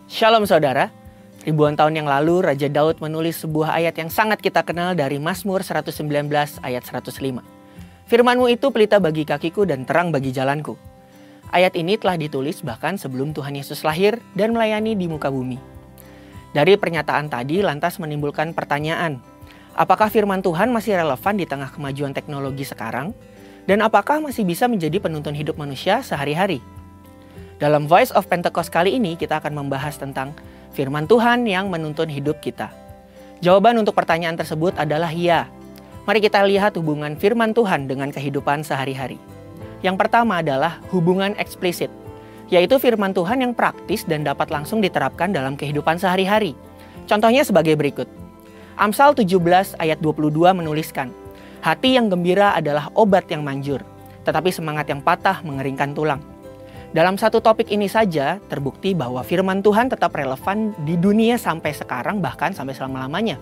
Shalom saudara, ribuan tahun yang lalu Raja Daud menulis sebuah ayat yang sangat kita kenal dari Mazmur 119 ayat 105. Firman-Mu itu pelita bagi kakiku dan terang bagi jalanku. Ayat ini telah ditulis bahkan sebelum Tuhan Yesus lahir dan melayani di muka bumi. Dari pernyataan tadi lantas menimbulkan pertanyaan, apakah firman Tuhan masih relevan di tengah kemajuan teknologi sekarang? Dan apakah masih bisa menjadi penuntun hidup manusia sehari-hari? Dalam Voice of Pentecost kali ini kita akan membahas tentang firman Tuhan yang menuntun hidup kita. Jawaban untuk pertanyaan tersebut adalah ya. Mari kita lihat hubungan firman Tuhan dengan kehidupan sehari-hari. Yang pertama adalah hubungan eksplisit, yaitu firman Tuhan yang praktis dan dapat langsung diterapkan dalam kehidupan sehari-hari. Contohnya sebagai berikut. Amsal 17 ayat 22 menuliskan, hati yang gembira adalah obat yang manjur, tetapi semangat yang patah mengeringkan tulang. Dalam satu topik ini saja, terbukti bahwa firman Tuhan tetap relevan di dunia sampai sekarang, bahkan sampai selama-lamanya.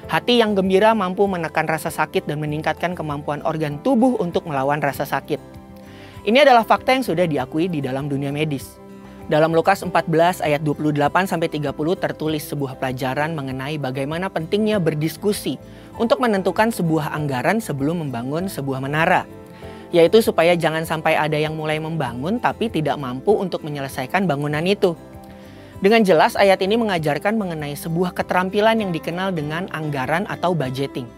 Hati yang gembira mampu menekan rasa sakit dan meningkatkan kemampuan organ tubuh untuk melawan rasa sakit. Ini adalah fakta yang sudah diakui di dalam dunia medis. Dalam Lukas 14 ayat 28-30 tertulis sebuah pelajaran mengenai bagaimana pentingnya berdiskusi untuk menentukan sebuah anggaran sebelum membangun sebuah menara. Yaitu supaya jangan sampai ada yang mulai membangun tapi tidak mampu untuk menyelesaikan bangunan itu. Dengan jelas ayat ini mengajarkan mengenai sebuah keterampilan yang dikenal dengan anggaran atau budgeting.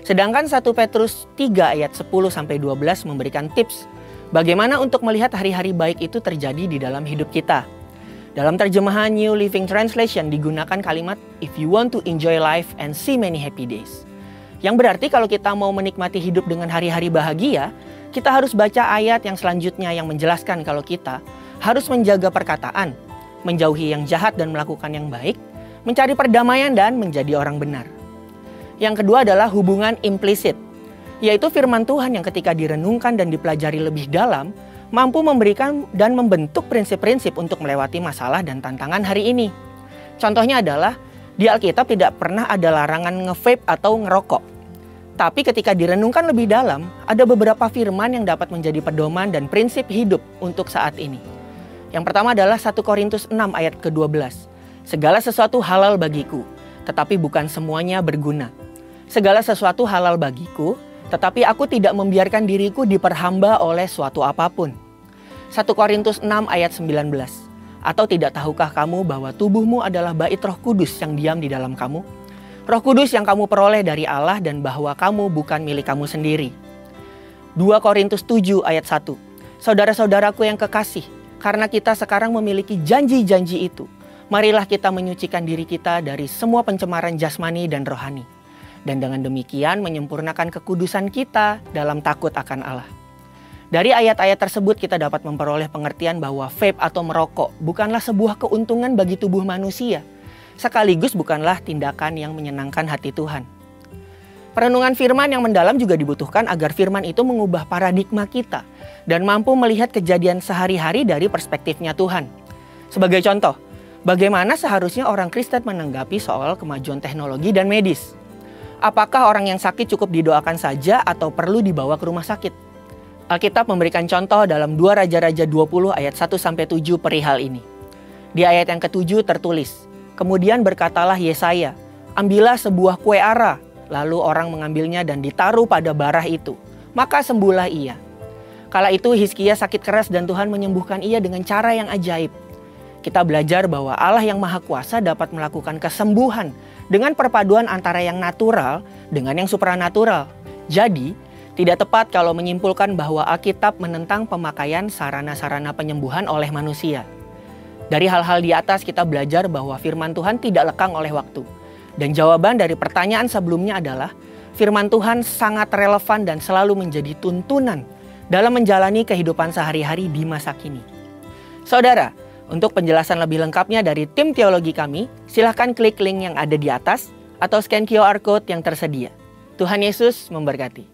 Sedangkan 1 Petrus 3 ayat 10-12 memberikan tips bagaimana untuk melihat hari-hari baik itu terjadi di dalam hidup kita. Dalam terjemahan New Living Translation digunakan kalimat if you want to enjoy life and see many happy days. Yang berarti kalau kita mau menikmati hidup dengan hari-hari bahagia, kita harus baca ayat yang selanjutnya yang menjelaskan kalau kita harus menjaga perkataan, menjauhi yang jahat dan melakukan yang baik, mencari perdamaian dan menjadi orang benar. Yang kedua adalah hubungan implisit, yaitu firman Tuhan yang ketika direnungkan dan dipelajari lebih dalam, mampu memberikan dan membentuk prinsip-prinsip untuk melewati masalah dan tantangan hari ini. Contohnya adalah, di Alkitab tidak pernah ada larangan nge-vape atau ngerokok. Tapi ketika direnungkan lebih dalam, ada beberapa firman yang dapat menjadi pedoman dan prinsip hidup untuk saat ini. Yang pertama adalah 1 Korintus 6 ayat ke-12. Segala sesuatu halal bagiku, tetapi bukan semuanya berguna. Segala sesuatu halal bagiku, tetapi aku tidak membiarkan diriku diperhamba oleh suatu apapun. 1 Korintus 6 ayat 19. Atau tidak tahukah kamu bahwa tubuhmu adalah bait Roh Kudus yang diam di dalam kamu? Roh Kudus yang kamu peroleh dari Allah dan bahwa kamu bukan milik kamu sendiri. 2 Korintus 7 ayat 1. Saudara-saudaraku yang kekasih, karena kita sekarang memiliki janji-janji itu, marilah kita menyucikan diri kita dari semua pencemaran jasmani dan rohani. Dan dengan demikian menyempurnakan kekudusan kita dalam takut akan Allah. Dari ayat-ayat tersebut kita dapat memperoleh pengertian bahwa vape atau merokok bukanlah sebuah keuntungan bagi tubuh manusia, sekaligus bukanlah tindakan yang menyenangkan hati Tuhan. Perenungan firman yang mendalam juga dibutuhkan agar firman itu mengubah paradigma kita dan mampu melihat kejadian sehari-hari dari perspektifnya Tuhan. Sebagai contoh, bagaimana seharusnya orang Kristen menanggapi soal kemajuan teknologi dan medis? Apakah orang yang sakit cukup didoakan saja atau perlu dibawa ke rumah sakit? Alkitab memberikan contoh dalam 2 Raja-Raja 20 ayat 1-7 perihal ini. Di ayat yang ke-7 tertulis, kemudian berkatalah Yesaya, ambillah sebuah kue ara, lalu orang mengambilnya dan ditaruh pada barah itu, maka sembuhlah ia. Kala itu Hizkia sakit keras dan Tuhan menyembuhkan ia dengan cara yang ajaib. Kita belajar bahwa Allah yang Maha Kuasa dapat melakukan kesembuhan dengan perpaduan antara yang natural dengan yang supranatural. Jadi, tidak tepat kalau menyimpulkan bahwa Alkitab menentang pemakaian sarana-sarana penyembuhan oleh manusia. Dari hal-hal di atas kita belajar bahwa firman Tuhan tidak lekang oleh waktu. Dan jawaban dari pertanyaan sebelumnya adalah, firman Tuhan sangat relevan dan selalu menjadi tuntunan dalam menjalani kehidupan sehari-hari di masa kini. Saudara, untuk penjelasan lebih lengkapnya dari tim teologi kami, silahkan klik link yang ada di atas atau scan QR Code yang tersedia. Tuhan Yesus memberkati.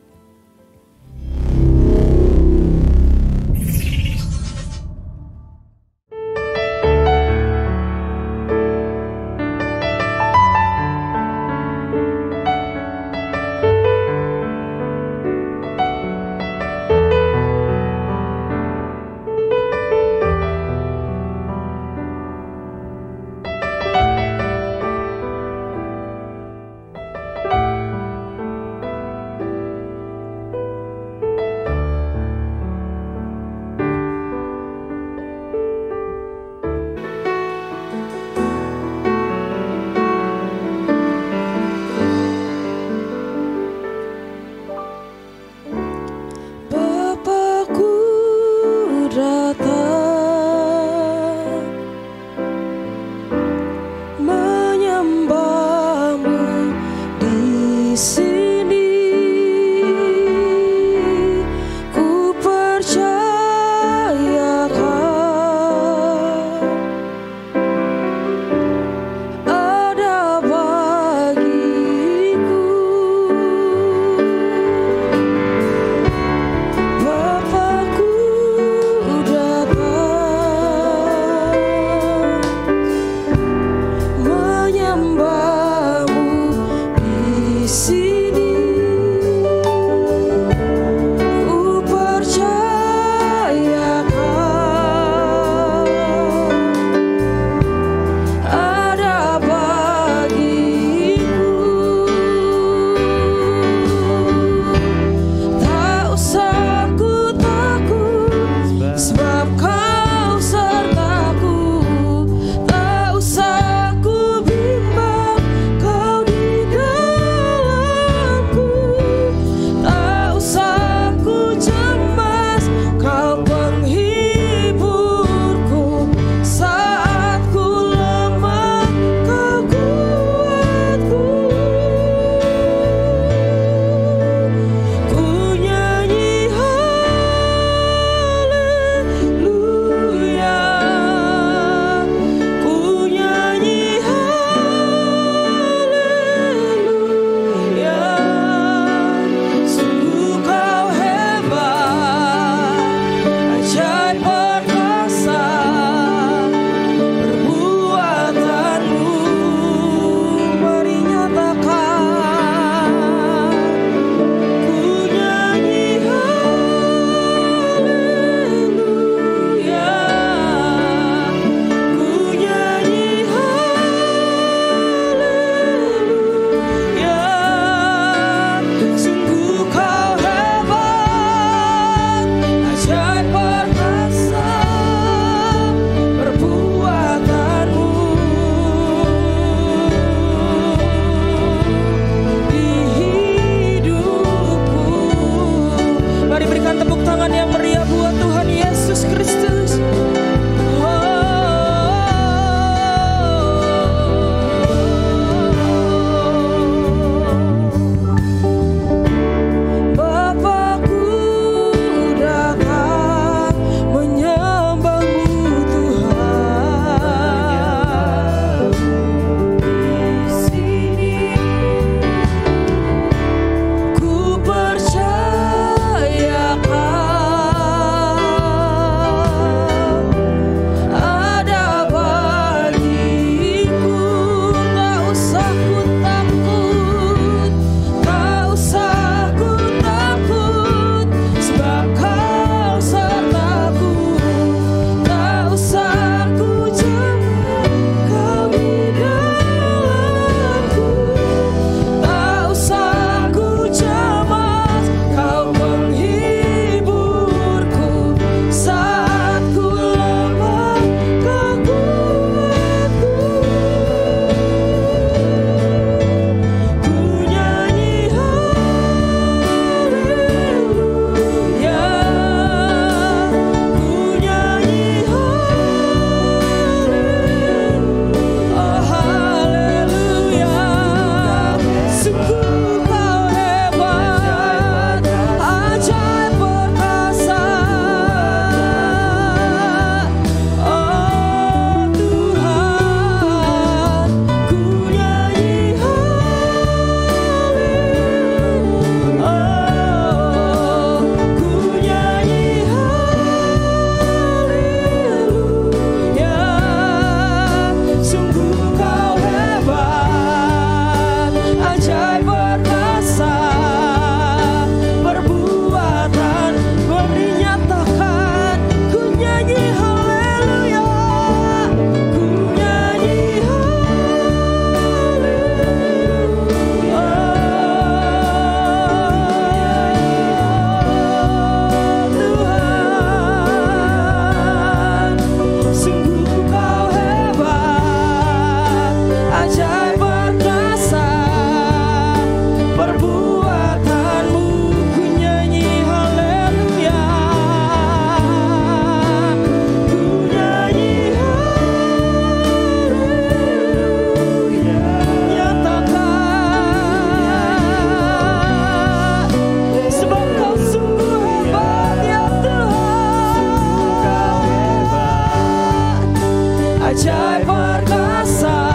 ajaib perkasa.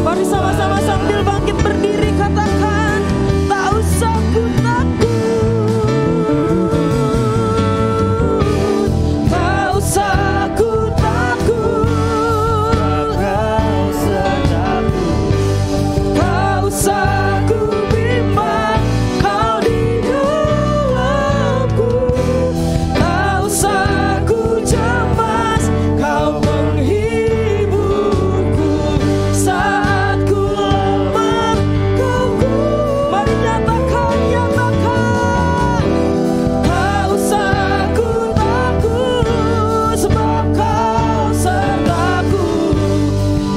Mari sama-sama sambil bangkit berdiri katakan, tak usah ku takut, tak usah ku takut, tak usah takut, tak usah ku bimbang, kau di dalamku, tak usah ku cemas, kau menghiburku saat ku lemah, kau kuat. Mari nyatakan, nyatakan, tak usah ku takut, sebab kau sertaku,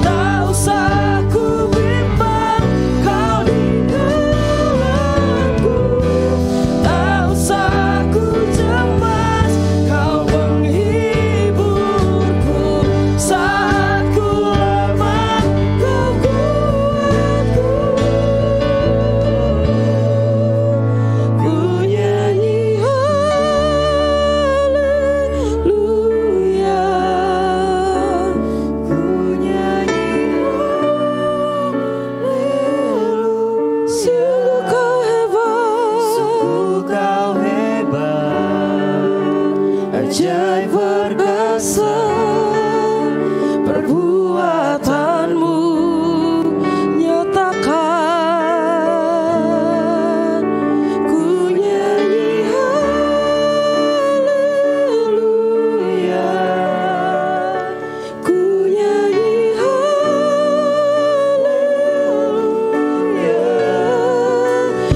tak usah ku bimbang, kau di dalamku, tak usah ku cemas, kau menghiburku saat ku lemah, kau kuatku. Ku nyanyi haleluya, ku nyanyi haleluya. Sungguh kau hebat, sungguh kau hebat, ajaib perkasa, perbuatanmu nyatakan. Ku nyanyi haleluya, ku nyanyi haleluya.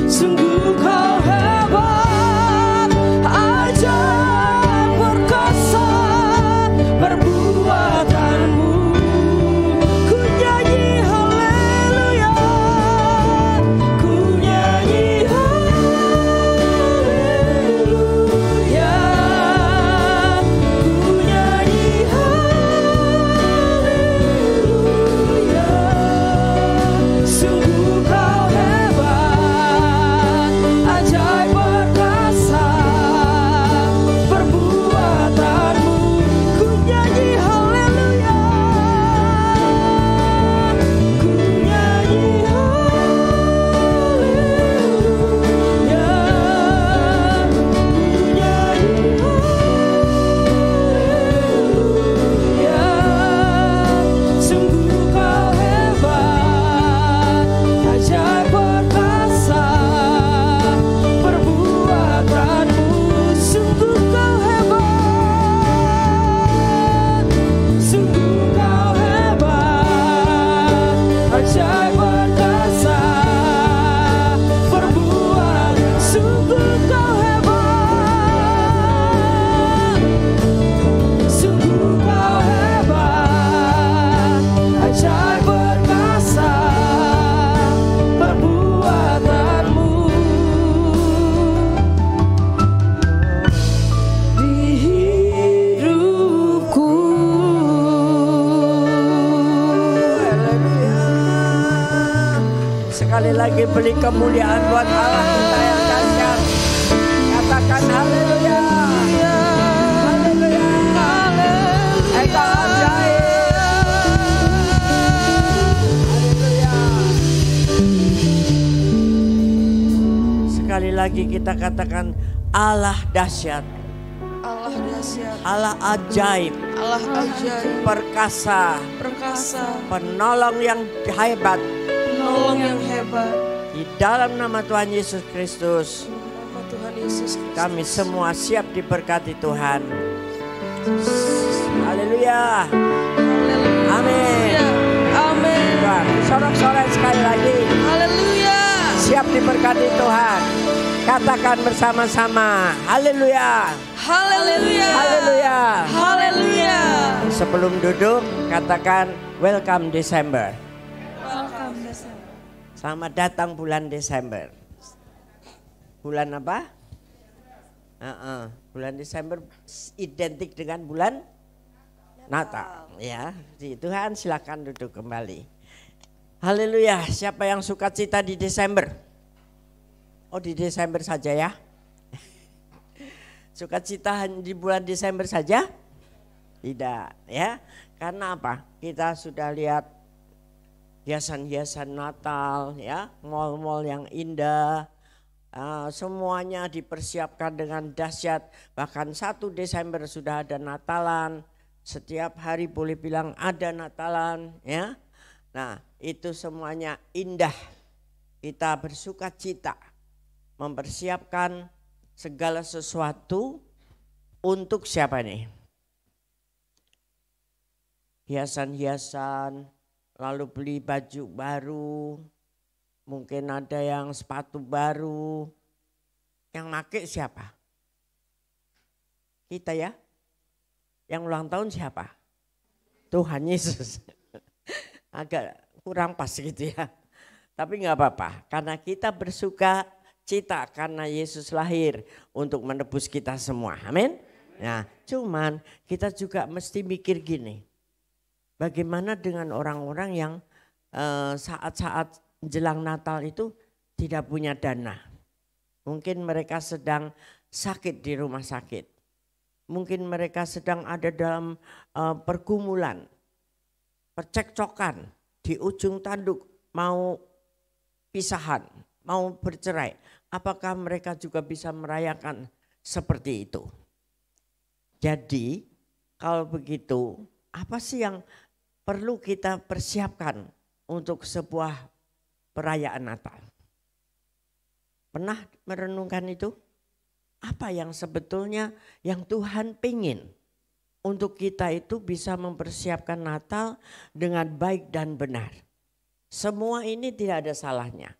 Sungguh kau hebat, ajaib perkasa, perbuatanmu. Ku nyanyi haleluya, ku nyanyi haleluya, ku nyanyi haleluya. Sungguh kau hebat, ajaib perkasa, perbuatanmu. Ku nyanyi haleluya, ku nyanyi haleluya, ku nyanyi haleluya. Sungguh kau hebat, ajaib perkasa, perbuatanmu. Sungguh kau hebat, sungguh kau hebat, ajaib perkasa, perbuatan. Sungguh kau hebat, sungguh kau hebat, ajaib perkasa, perbuatanmu di hidupku. Sekali lagi beri kemuliaan buat Allah kita yang dahsyat. Katakan haleluya. Haleluya. Engkau ajaib. Haleluya. Sekali lagi kita katakan Allah dahsyat, Allah dahsyat, Allah ajaib, Allah ajaib, perkasa, perkasa, penolong yang hebat. penolong yang hebat. Di dalam nama Tuhan Yesus Kristus, Nama Tuhan Yesus Kristus. kami semua siap diberkati Tuhan. Haleluya. Amin. Ya, amin. Tuhan, sorak-sorai sekali lagi. Haleluya. Siap diberkati Tuhan. Katakan bersama-sama. Haleluya. Haleluya. Haleluya. Haleluya. Sebelum duduk, katakan welcome Desember. Welcome Desember. Selamat datang bulan Desember. Bulan apa? Bulan Desember identik dengan bulan Natal. Ya, Tuhan silakan duduk kembali. Haleluya. Siapa yang suka cita di Desember? Oh, di Desember saja ya. Sukacita di bulan Desember saja? Tidak ya. Karena apa? Kita sudah lihat hiasan-hiasan Natal ya, mall-mall yang indah. Semuanya dipersiapkan dengan dahsyat. Bahkan 1 Desember sudah ada Natalan. Setiap hari boleh bilang ada Natalan ya. Nah, itu semuanya indah. Kita bersuka cita mempersiapkan segala sesuatu untuk siapa nih? Hiasan-hiasan, lalu beli baju baru, mungkin ada yang sepatu baru. Yang make siapa? Kita ya. Yang ulang tahun siapa? Tuhan Yesus. Agak kurang pas gitu ya. Tapi nggak apa-apa, karena kita bersuka cita karena Yesus lahir untuk menebus kita semua. Amin. Nah, cuman kita juga mesti mikir gini. Bagaimana dengan orang-orang yang saat-saat jelang Natal itu tidak punya dana. Mungkin mereka sedang sakit di rumah sakit. Mungkin mereka sedang ada dalam pergumulan, percekcokan, di ujung tanduk mau pisahan, mau bercerai. Apakah mereka juga bisa merayakan seperti itu? Jadi kalau begitu, apa sih yang perlu kita persiapkan untuk sebuah perayaan Natal? Pernah merenungkan itu? Apa yang sebetulnya yang Tuhan pingin untuk kita itu bisa mempersiapkan Natal dengan baik dan benar. Semua ini tidak ada salahnya.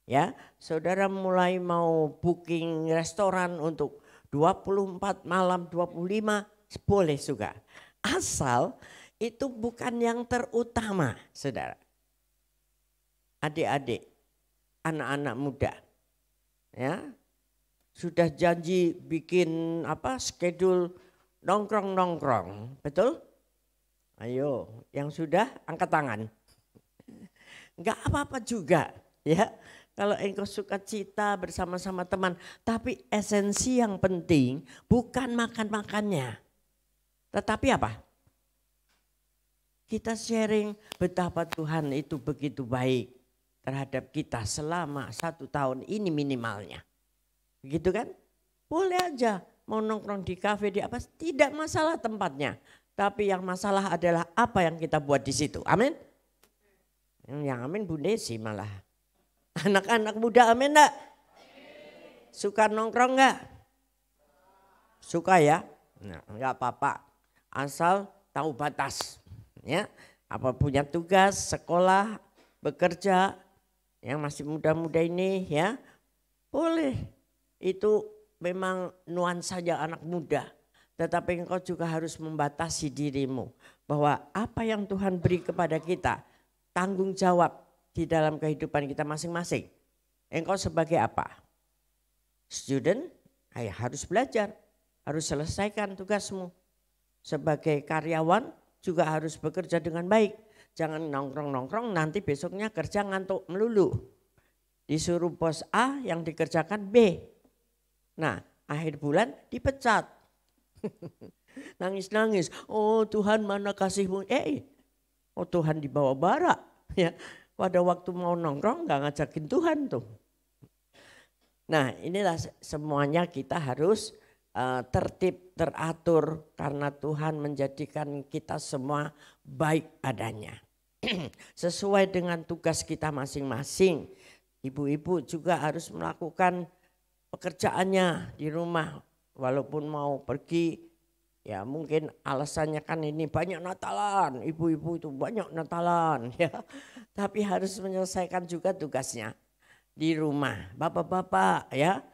Ya, saudara mulai mau booking restoran untuk 24 malam, 25 boleh juga. Asal itu bukan yang terutama, saudara. Adik-adik, anak-anak muda, ya sudah janji bikin schedule nongkrong-nongkrong, betul? Ayo, yang sudah angkat tangan. Enggak apa-apa juga, ya. Kalau engkau suka cita bersama-sama teman, tapi esensi yang penting bukan makan-makannya. Tetapi apa? Kita sharing betapa Tuhan itu begitu baik terhadap kita selama 1 tahun ini minimalnya. Begitu kan? Boleh aja mau nongkrong di kafe, di apa, tidak masalah tempatnya. Tapi yang masalah adalah apa yang kita buat di situ. Amin? Yang amin Bu Desi malah. Anak-anak muda amin enggak? Suka nongkrong enggak? Suka ya? Nah, enggak apa-apa. Asal tahu batas. Ya, apa punya tugas, sekolah, bekerja, yang masih muda-muda ini ya, boleh. Itu memang nuansanya anak muda. Tetapi engkau juga harus membatasi dirimu. Bahwa apa yang Tuhan beri kepada kita, tanggung jawab di dalam kehidupan kita masing-masing. Engkau sebagai apa? Student, harus belajar, harus selesaikan tugasmu. Sebagai karyawan juga harus bekerja dengan baik. Jangan nongkrong-nongkrong nanti besoknya kerja ngantuk melulu. Disuruh bos A yang dikerjakan B. Nah, akhir bulan dipecat. Nangis-nangis, oh Tuhan mana kasihmu? Oh Tuhan dibawa bara. Ya, pada waktu mau nongkrong gak ngajakin Tuhan tuh. Nah, inilah semuanya kita harus tertib, teratur karena Tuhan menjadikan kita semua baik adanya. Sesuai dengan tugas kita masing-masing. Ibu-ibu juga harus melakukan pekerjaannya di rumah. Walaupun mau pergi, ya mungkin alasannya kan ini banyak Natalan. Ibu-ibu itu banyak Natalan. Ya. Tapi harus menyelesaikan juga tugasnya di rumah. Bapak-bapak ya.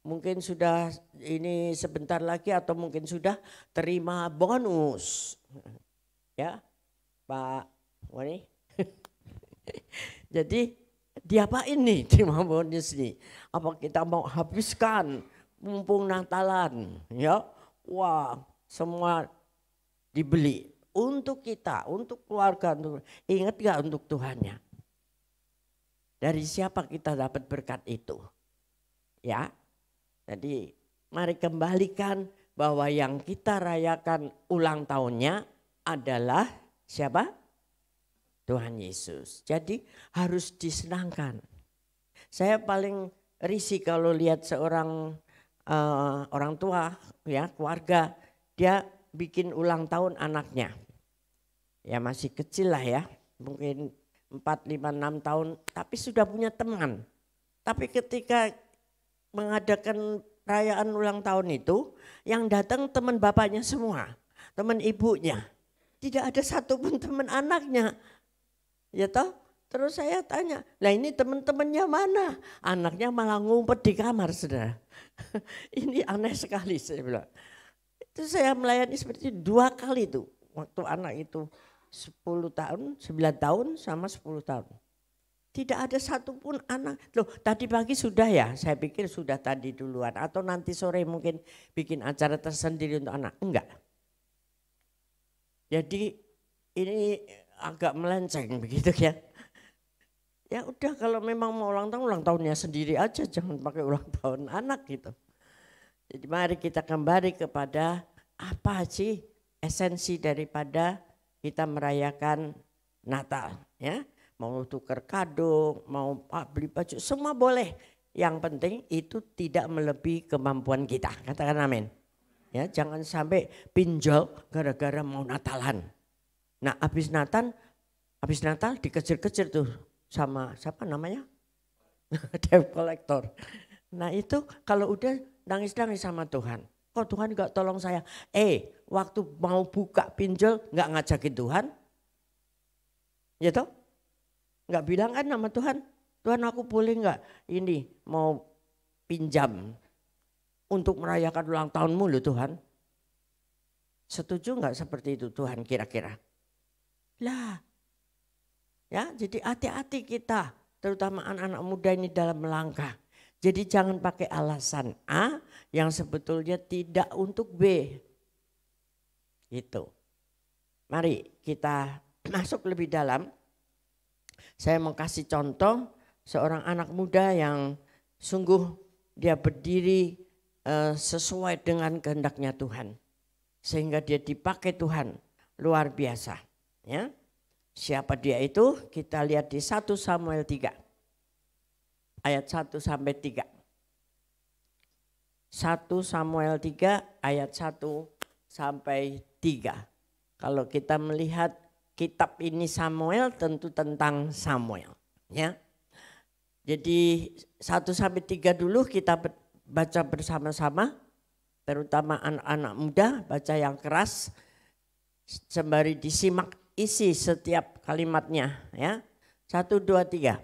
Mungkin sudah ini sebentar lagi atau mungkin sudah terima bonus. Ya Pak Wani. Jadi diapain nih terima bonus nih? Apa kita mau habiskan mumpung Natalan? Ya, wah semua dibeli untuk kita, untuk keluarga. Ingat gak untuk Tuhannya? Dari siapa kita dapat berkat itu? Ya. Jadi mari kembalikan bahwa yang kita rayakan ulang tahunnya adalah siapa? Tuhan Yesus. Jadi harus disenangkan. Saya paling risih kalau lihat seorang orang tua, ya keluarga, dia bikin ulang tahun anaknya. Ya masih kecil lah ya, mungkin 4, 5, 6 tahun, tapi sudah punya teman. Tapi ketika mengadakan perayaan ulang tahun itu, yang datang teman bapaknya semua, teman ibunya. Tidak ada satupun teman anaknya. Ya toh, terus saya tanya, lah ini teman-temannya mana? Anaknya malah ngumpet di kamar, saudara. Ini aneh sekali, saya bilang. Itu saya melayani seperti 2 kali tuh, waktu anak itu 10 tahun, 9 tahun sama 10 tahun. Tidak ada satupun anak. Loh tadi pagi sudah ya, saya pikir sudah tadi duluan. Atau nanti sore mungkin bikin acara tersendiri untuk anak. Enggak. Jadi ini agak melenceng begitu ya. Ya udah kalau memang mau ulang tahunnya sendiri aja. Jangan pakai ulang tahun anak gitu. Jadi mari kita kembali kepada apa sih esensi daripada kita merayakan Natal ya. Mau tukar kado, mau beli baju, semua boleh. Yang penting itu tidak melebihi kemampuan kita. Katakan amin. Ya, jangan sampai pinjol gara-gara mau Natalan. Nah, habis Natal dikejar-kejar tuh sama siapa namanya? Debt collector. Nah, itu kalau udah nangis-nangis sama Tuhan. Kok Tuhan gak tolong saya? Waktu mau buka pinjol gak ngajakin Tuhan? Ya toh? Nggak bilang kan sama Tuhan, Tuhan aku boleh nggak ini mau pinjam untuk merayakan ulang tahunmu loh Tuhan. Setuju nggak seperti itu Tuhan kira-kira? Lah, ya jadi hati-hati kita, terutama anak-anak muda ini dalam melangkah. Jadi jangan pakai alasan A yang sebetulnya tidak untuk B. Gitu. Mari kita masuk lebih dalam. Saya mau kasih contoh seorang anak muda yang sungguh dia berdiri sesuai dengan kehendaknya Tuhan. Sehingga dia dipakai Tuhan luar biasa. Ya. Siapa dia itu? Kita lihat di 1 Samuel 3. Ayat 1 sampai 3. 1 Samuel 3 ayat 1 sampai 3. Kalau kita melihat kitab ini Samuel tentu tentang Samuel ya. Jadi 1 sampai 3 dulu kita baca bersama-sama, terutama anak-anak muda baca yang keras sembari disimak isi setiap kalimatnya ya. 1, 2, 3.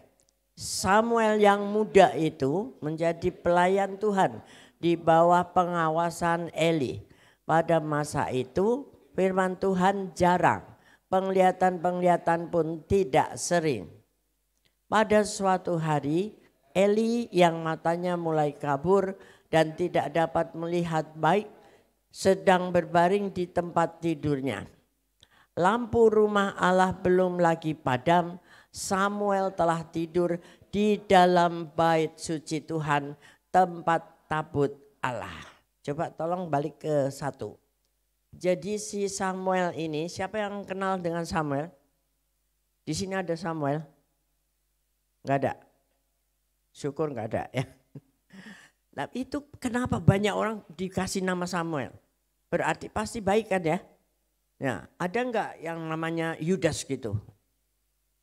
Samuel yang muda itu menjadi pelayan Tuhan di bawah pengawasan Eli. Pada masa itu firman Tuhan jarang. Penglihatan-penglihatan pun tidak sering. Pada suatu hari Eli yang matanya mulai kabur dan tidak dapat melihat baik sedang berbaring di tempat tidurnya. Lampu rumah Allah belum lagi padam, Samuel telah tidur di dalam bait suci Tuhan, tempat tabut Allah. Coba tolong balik ke 1. Jadi si Samuel ini, siapa yang kenal dengan Samuel? Di sini ada Samuel? Enggak ada? Syukur enggak ada ya. Nah itu kenapa banyak orang dikasih nama Samuel? Berarti pasti baik kan ya? Ya, ada enggak yang namanya Yudas gitu?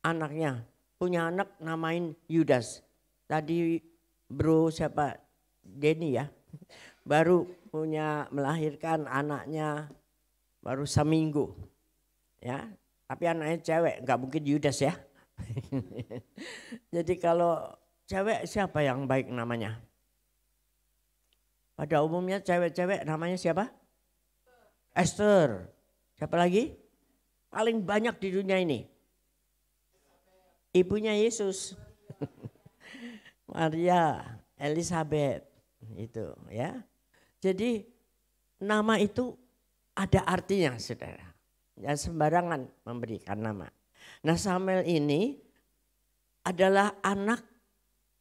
Anaknya, punya anak namain Yudas. Tadi bro siapa? Denny ya. Baru punya melahirkan anaknya baru seminggu ya, tapi anaknya cewek, nggak mungkin Yudas ya. Jadi kalau cewek siapa yang baik namanya? Pada umumnya cewek-cewek namanya siapa? Esther. Siapa lagi? Paling banyak di dunia ini. Ibunya Yesus. Maria, Elizabeth itu ya. Jadi nama itu ada artinya saudara. Ya sembarangan memberikan nama. Nah Samuel ini adalah anak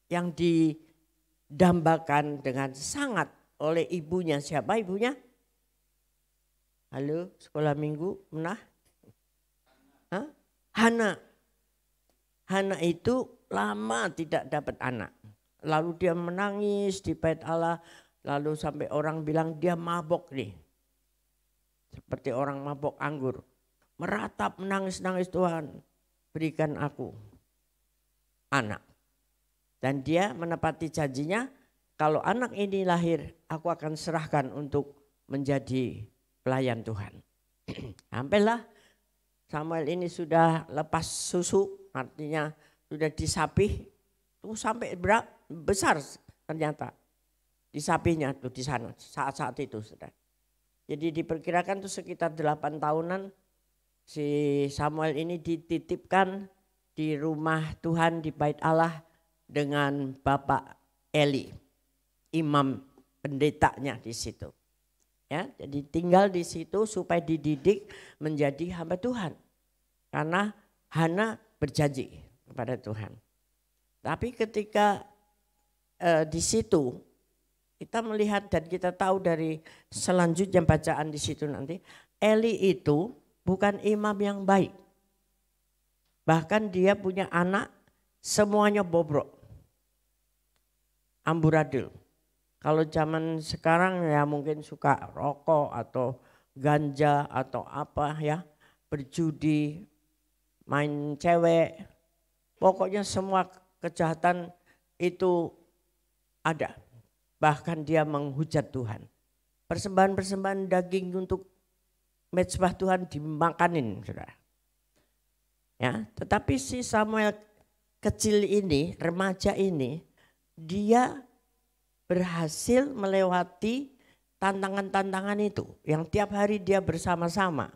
yang didambakan dengan sangat oleh ibunya. Siapa ibunya? Halo, sekolah minggu menah? Hah? Hana. Hana itu lama tidak dapat anak. Lalu dia menangis di bait Allah. Lalu sampai orang bilang dia mabok nih. Seperti orang mabok anggur. Meratap menangis-nangis, Tuhan berikan aku anak. Dan dia menepati janjinya, kalau anak ini lahir aku akan serahkan untuk menjadi pelayan Tuhan. Sampailah Samuel ini sudah lepas susu, artinya sudah disapih, tuh sampai besar ternyata disapinya tuh di sana saat-saat itu sudah. Jadi diperkirakan tuh sekitar 8 tahunan si Samuel ini dititipkan di rumah Tuhan di bait Allah dengan Bapak Eli, imam pendetanya di situ. Ya, jadi tinggal di situ supaya dididik menjadi hamba Tuhan. Karena Hana berjanji kepada Tuhan. Tapi ketika di situ kita melihat dan kita tahu dari selanjutnya bacaan di situ nanti, Eli itu bukan imam yang baik. Bahkan dia punya anak semuanya bobrok, amburadul. Kalau zaman sekarang ya mungkin suka rokok atau ganja atau apa ya, berjudi, main cewek. Pokoknya semua kejahatan itu ada. Bahkan dia menghujat Tuhan. Persembahan-persembahan daging untuk mezbah Tuhan dimakanin, saudara. Ya, tetapi si Samuel kecil ini, remaja ini, dia berhasil melewati tantangan-tantangan itu yang tiap hari dia bersama-sama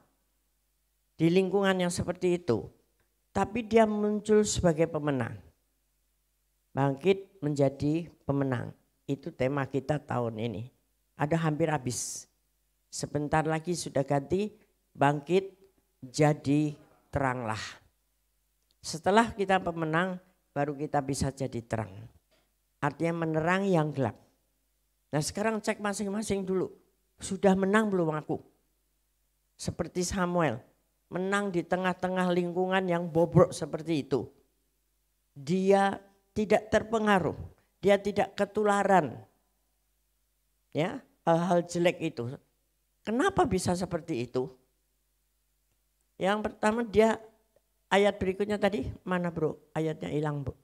di lingkungan yang seperti itu. Tapi dia muncul sebagai pemenang. Bangkit menjadi pemenang. Itu tema kita tahun ini. Ada hampir habis. Sebentar lagi sudah ganti, bangkit jadi teranglah. Setelah kita pemenang baru kita bisa jadi terang. Artinya menerangi yang gelap. Nah sekarang cek masing-masing dulu. Sudah menang belum aku? Seperti Samuel. Menang di tengah-tengah lingkungan yang bobrok seperti itu. Dia tidak terpengaruh. Dia tidak ketularan. Ya, hal-hal jelek itu. Kenapa bisa seperti itu? Yang pertama dia, ayat berikutnya tadi mana bro? Ayatnya hilang bro.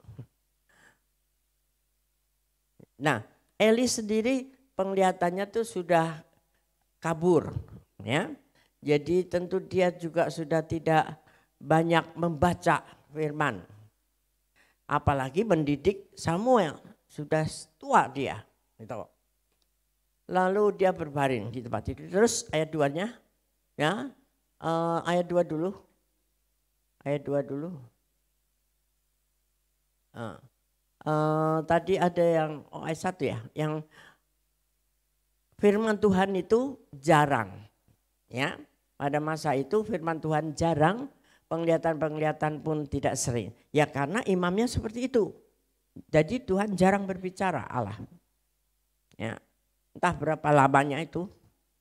Nah, Eli sendiri penglihatannya tuh sudah kabur, ya. Jadi tentu dia juga sudah tidak banyak membaca firman. Apalagi mendidik Samuel, sudah tua dia. Gitu. Lalu dia berbaring di tempat tidur. Terus ayat 2-nya, ya, ayat 2 dulu. Ayat 2 dulu. Tadi ada yang ayat 1 ya, yang firman Tuhan itu jarang. Ya, pada masa itu firman Tuhan jarang, penglihatan-penglihatan pun tidak sering. Ya karena imamnya seperti itu. Jadi Tuhan jarang berbicara Allah. Ya, entah berapa lamanya itu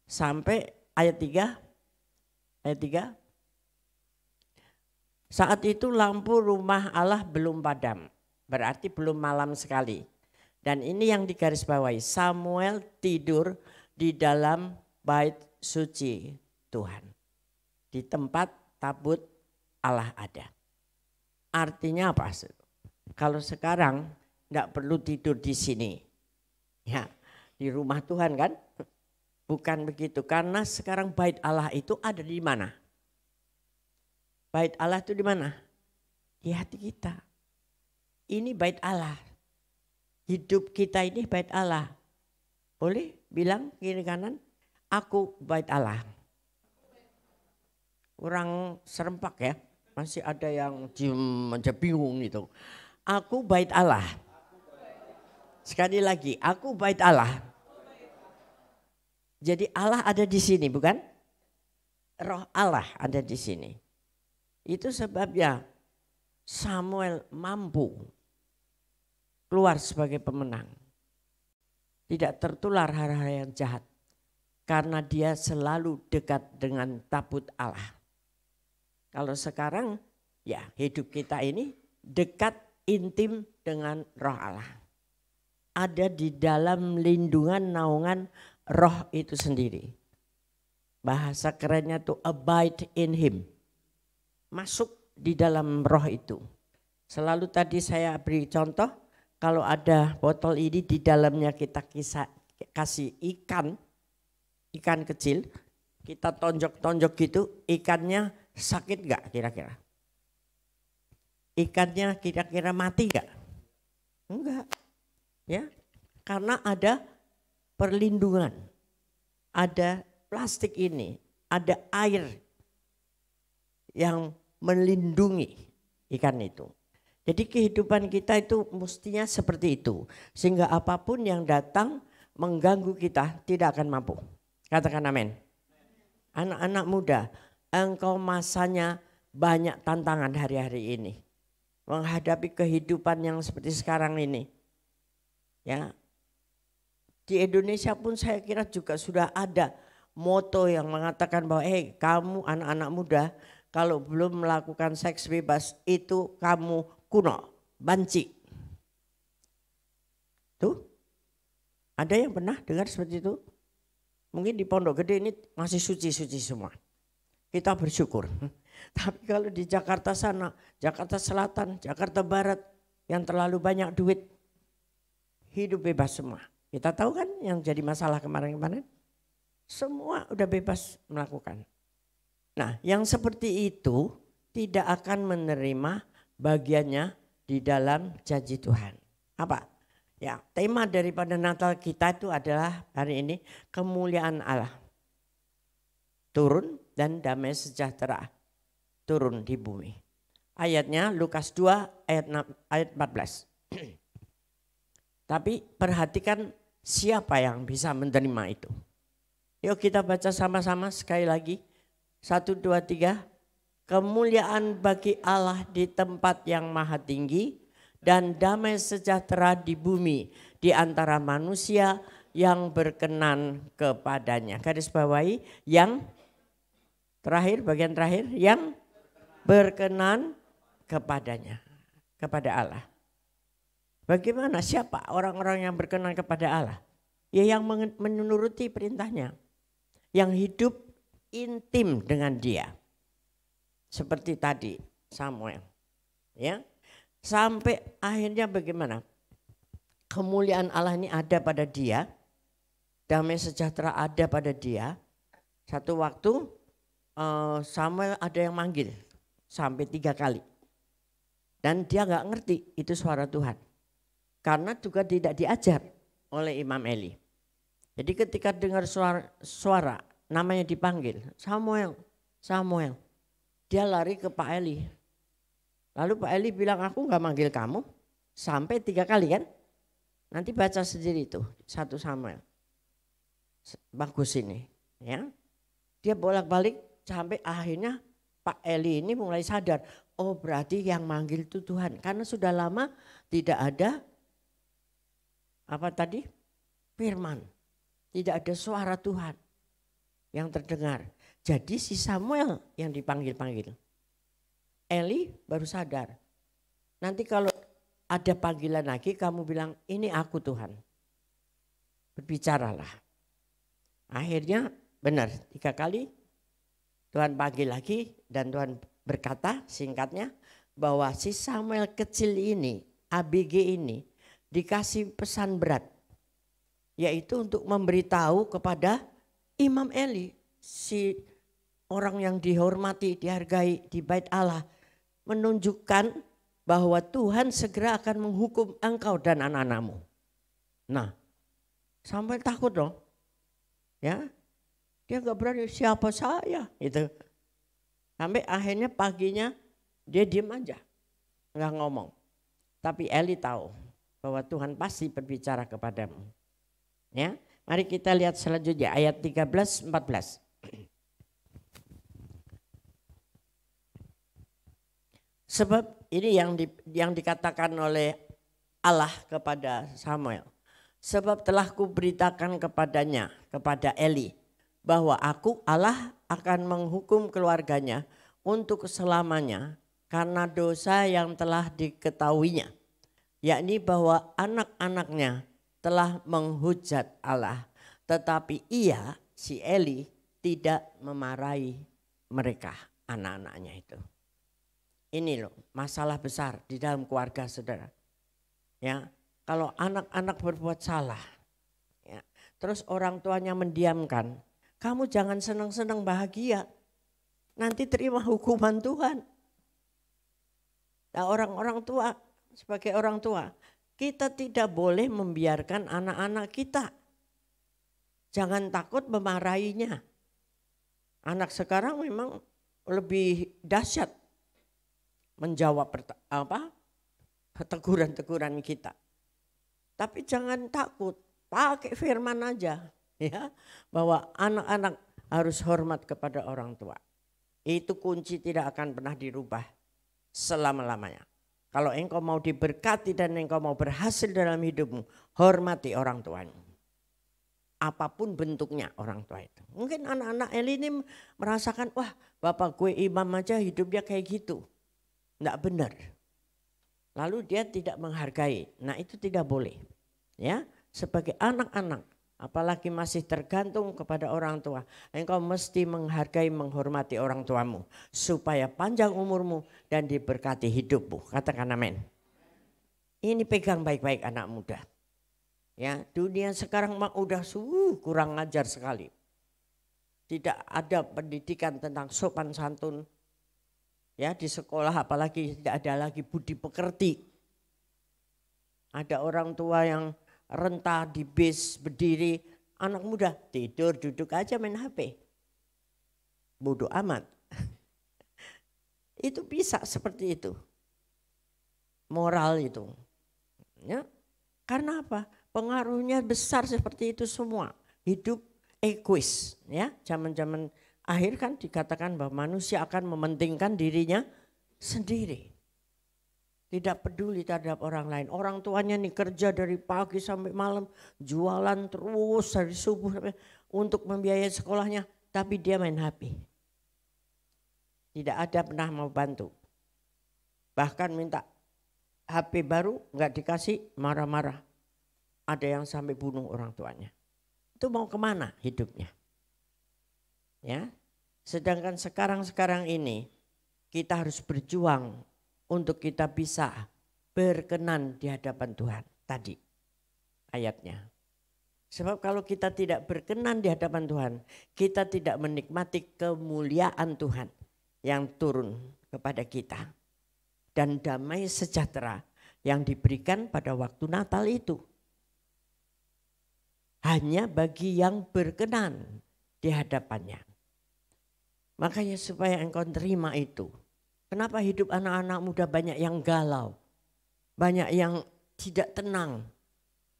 sampai ayat 3. Ayat 3. Saat itu lampu rumah Allah belum padam. Berarti belum malam sekali. Dan ini yang digarisbawahi, Samuel tidur di dalam bait suci Tuhan. Di tempat tabut Allah ada. Artinya apa? Kalau sekarang enggak perlu tidur di sini. Ya, di rumah Tuhan kan? Bukan begitu, karena sekarang bait Allah itu ada di mana? Bait Allah itu di mana? Di hati kita. Ini bait Allah. Hidup kita ini bait Allah. Boleh bilang kiri kanan, aku bait Allah. Kurang serempak ya. Masih ada yang diem aja bingung gitu. Aku bait Allah. Sekali lagi, aku bait Allah. Jadi Allah ada di sini, bukan? Roh Allah ada di sini. Itu sebabnya Samuel mampu keluar sebagai pemenang. Tidak tertular hal-hal yang jahat. karena dia selalu dekat dengan tabut Allah. Kalau sekarang ya hidup kita ini dekat intim dengan roh Allah. Ada di dalam lindungan naungan roh itu sendiri. Bahasa kerennya tuh abide in him. Masuk di dalam roh itu. Selalu tadi saya beri contoh, kalau ada botol ini di dalamnya kita kasih ikan kecil, kita tonjok-tonjok gitu, ikannya sakit gak kira-kira? Ikannya kira-kira mati gak? Enggak. Ya, karena ada perlindungan, ada plastik ini, ada air yang melindungi ikan itu. Jadi kehidupan kita itu mestinya seperti itu, sehingga apapun yang datang mengganggu kita tidak akan mampu. Katakan amin. Anak-anak muda, engkau masanya banyak tantangan hari-hari ini, menghadapi kehidupan yang seperti sekarang ini. Ya, di Indonesia pun saya kira juga sudah ada moto yang mengatakan bahwa kamu anak-anak muda kalau belum melakukan seks bebas itu kamu kuno, banci. Tuh, ada yang pernah dengar seperti itu? Mungkin di Pondok Gede ini masih suci-suci semua. Kita bersyukur. Tapi kalau di Jakarta sana, Jakarta Selatan, Jakarta Barat yang terlalu banyak duit, hidup bebas semua. Kita tahu kan yang jadi masalah kemarin-kemarin? Semua udah bebas melakukan. Nah, yang seperti itu tidak akan menerima bagiannya di dalam janji Tuhan. Apa? Ya, tema daripada Natal kita itu adalah hari ini kemuliaan Allah. Turun dan damai sejahtera turun di bumi. Ayatnya Lukas 2 ayat 14. Tapi perhatikan siapa yang bisa menerima itu. Yuk kita baca sama-sama sekali lagi. 1, 2, 3. Kemuliaan bagi Allah di tempat yang maha tinggi dan damai sejahtera di bumi di antara manusia yang berkenan kepadanya. Garis bawahi yang terakhir, bagian terakhir, yang berkenan kepadanya, kepada Allah. Bagaimana siapa orang-orang yang berkenan kepada Allah? Ya yang menuruti perintahnya, yang hidup intim dengan dia. Seperti tadi Samuel, ya. Sampai akhirnya bagaimana? Kemuliaan Allah ini ada pada dia, damai sejahtera ada pada dia. Satu waktu Samuel ada yang manggil sampai 3 kali. Dan dia gak ngerti itu suara Tuhan. Karena juga tidak diajar oleh Imam Eli. Jadi ketika dengar suara namanya dipanggil, Samuel, Samuel. Dia lari ke Pak Eli. Lalu Pak Eli bilang, aku gak manggil kamu sampai 3 kali kan. Nanti baca sendiri itu 1 Samuel. Bagus ini ya. Dia bolak-balik sampai akhirnya Pak Eli ini mulai sadar. Oh berarti yang manggil itu Tuhan. Karena sudah lama tidak ada apa tadi? Firman. Tidak ada suara Tuhan yang terdengar. Jadi si Samuel yang dipanggil-panggil. Eli baru sadar. Nanti kalau ada panggilan lagi kamu bilang ini aku Tuhan. Berbicaralah. Akhirnya benar 3 kali Tuhan panggil lagi dan Tuhan berkata singkatnya bahwa si Samuel kecil ini, ABG ini dikasih pesan berat. Yaitu untuk memberitahu kepada Imam Eli, si orang yang dihormati, dihargai di bait Allah, menunjukkan bahwa Tuhan segera akan menghukum engkau dan anak-anakmu. Nah, Samuel takut dong, ya, dia nggak berani siapa saya, itu. Sampai akhirnya paginya dia diam aja, nggak ngomong. Tapi Eli tahu bahwa Tuhan pasti berbicara kepadamu. Ya, mari kita lihat selanjutnya ayat 13-14. Sebab ini yang dikatakan oleh Allah kepada Samuel. Sebab telah kuberitakan kepadanya, kepada Eli, bahwa aku Allah akan menghukum keluarganya untuk selamanya karena dosa yang telah diketahuinya, yakni bahwa anak-anaknya telah menghujat Allah, tetapi ia, si Eli, tidak memarahi mereka, anak-anaknya itu. Ini loh masalah besar di dalam keluarga saudara. Ya, kalau anak-anak berbuat salah, ya, terus orang tuanya mendiamkan, kamu jangan senang-senang bahagia, nanti terima hukuman Tuhan. Nah, orang-orang tua, sebagai orang tua, kita tidak boleh membiarkan anak-anak kita. Jangan takut memarahinya. Anak sekarang memang lebih dahsyat menjawab teguran-teguran kita. Tapi jangan takut, pakai firman aja ya, bahwa anak-anak harus hormat kepada orang tua. Itu kunci tidak akan pernah dirubah selama-lamanya. Kalau engkau mau diberkati dan engkau mau berhasil dalam hidupmu, hormati orang tuamu. Apapun bentuknya orang tua itu. Mungkin anak-anak Eli ini merasakan, wah bapak gue imam aja hidupnya kayak gitu. Enggak benar. Lalu dia tidak menghargai. Nah itu tidak boleh. Ya, sebagai anak-anak, apalagi masih tergantung kepada orang tua, engkau mesti menghargai, menghormati orang tuamu supaya panjang umurmu dan diberkati hidupmu. Katakan amin. Ini pegang baik-baik anak muda. Ya, dunia sekarang mah udah kurang ajar sekali. Tidak ada pendidikan tentang sopan santun. Ya, di sekolah apalagi tidak ada lagi budi pekerti. Ada orang tua yang rentah di bis berdiri, anak muda tidur duduk aja main HP. Bodoh amat. Itu bisa seperti itu. Moral itu. Ya. Karena apa? Pengaruhnya besar seperti itu semua. Hidup egois, ya. Zaman-zaman akhir kan dikatakan bahwa manusia akan mementingkan dirinya sendiri. Tidak peduli terhadap orang lain. Orang tuanya nih kerja dari pagi sampai malam, jualan terus dari subuh sampai untuk membiayai sekolahnya, tapi dia main HP. Tidak ada pernah mau bantu. Bahkan minta HP baru nggak dikasih, marah-marah. Ada yang sampai bunuh orang tuanya. Itu mau kemana hidupnya? Ya, sedangkan sekarang ini kita harus berjuang untuk kita bisa berkenan di hadapan Tuhan. Tadi ayatnya. Sebab kalau kita tidak berkenan di hadapan Tuhan, kita tidak menikmati kemuliaan Tuhan yang turun kepada kita. Dan damai sejahtera yang diberikan pada waktu Natal itu. Hanya bagi yang berkenan di hadapannya. Makanya supaya engkau terima itu. Kenapa hidup anak-anak muda banyak yang galau. Banyak yang tidak tenang.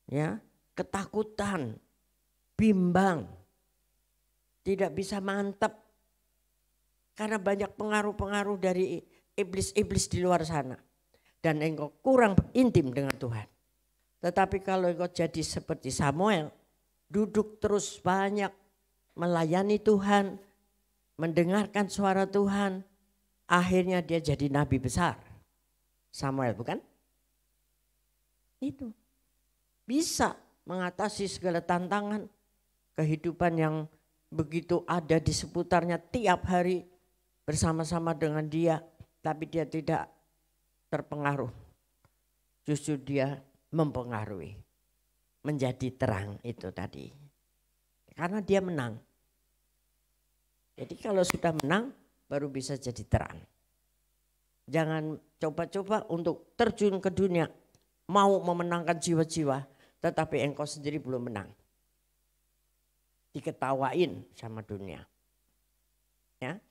Ya, ketakutan, bimbang. Tidak bisa mantap. Karena banyak pengaruh-pengaruh dari iblis-iblis di luar sana. Dan engkau kurang intim dengan Tuhan. Tetapi kalau engkau jadi seperti Samuel, duduk terus banyak melayani Tuhan, mendengarkan suara Tuhan, akhirnya dia jadi nabi besar. Samuel bukan? Itu bisa mengatasi segala tantangan kehidupan yang begitu ada di seputarnya tiap hari bersama-sama dengan dia, tapi dia tidak terpengaruh. Justru dia mempengaruhi, menjadi terang itu tadi. Karena dia menang. Jadi kalau sudah menang baru bisa jadi terang. Jangan coba-coba untuk terjun ke dunia, mau memenangkan jiwa-jiwa, tetapi engkau sendiri belum menang. Diketawain sama dunia. Ya.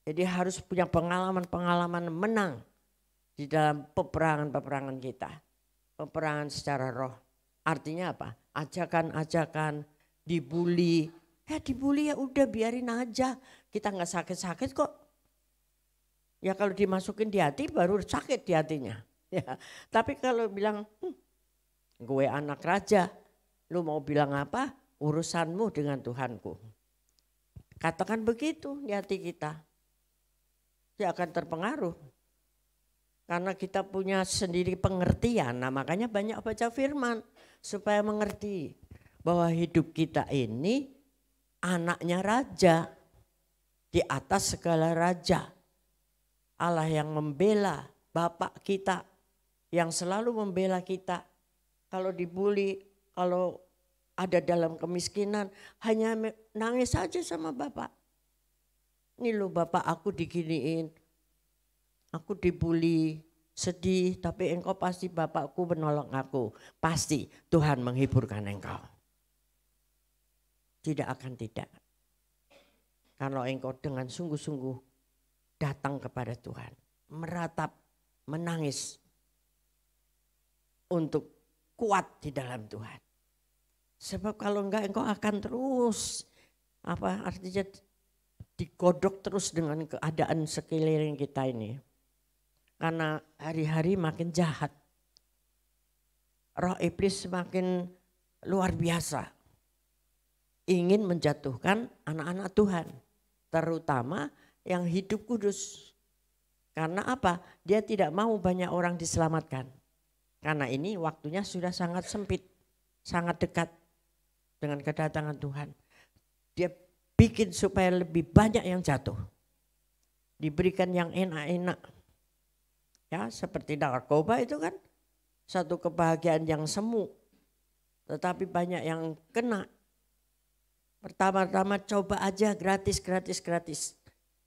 Jadi harus punya pengalaman-pengalaman menang di dalam peperangan-peperangan kita. Peperangan secara roh. Artinya apa? Ajakan-ajakan, dibully. Dibully ya udah biarin aja. Kita nggak sakit-sakit kok. Ya kalau dimasukin di hati baru sakit di hatinya. Ya. Tapi kalau bilang gue anak raja, lu mau bilang apa? Urusanmu dengan Tuhanku. Katakan begitu di hati kita. Dia akan terpengaruh. Karena kita punya sendiri pengertian. Nah makanya banyak baca firman. Supaya mengerti bahwa hidup kita ini anaknya raja. Di atas segala raja. Allah yang membela Bapak kita. Yang selalu membela kita. Kalau dibully, kalau ada dalam kemiskinan, hanya nangis saja sama Bapak. Ini loh Bapak, aku diginiin, aku dibully, sedih, tapi engkau pasti Bapakku menolong aku. Pasti Tuhan menghiburkan engkau. Tidak akan tidak. Kalau engkau dengan sungguh-sungguh datang kepada Tuhan, meratap, menangis untuk kuat di dalam Tuhan. Sebab kalau enggak engkau akan terus artinya digodok terus dengan keadaan sekeliling kita ini. Karena hari-hari makin jahat. Roh iblis semakin luar biasa. Ingin menjatuhkan anak-anak Tuhan. Terutama yang hidup kudus. Karena apa? Dia tidak mau banyak orang diselamatkan. Karena ini waktunya sudah sangat sempit. Sangat dekat dengan kedatangan Tuhan. Dia bikin supaya lebih banyak yang jatuh. Diberikan yang enak-enak. Ya, seperti narkoba itu kan satu kebahagiaan yang semu. Tetapi banyak yang kena. Pertama-tama coba aja gratis.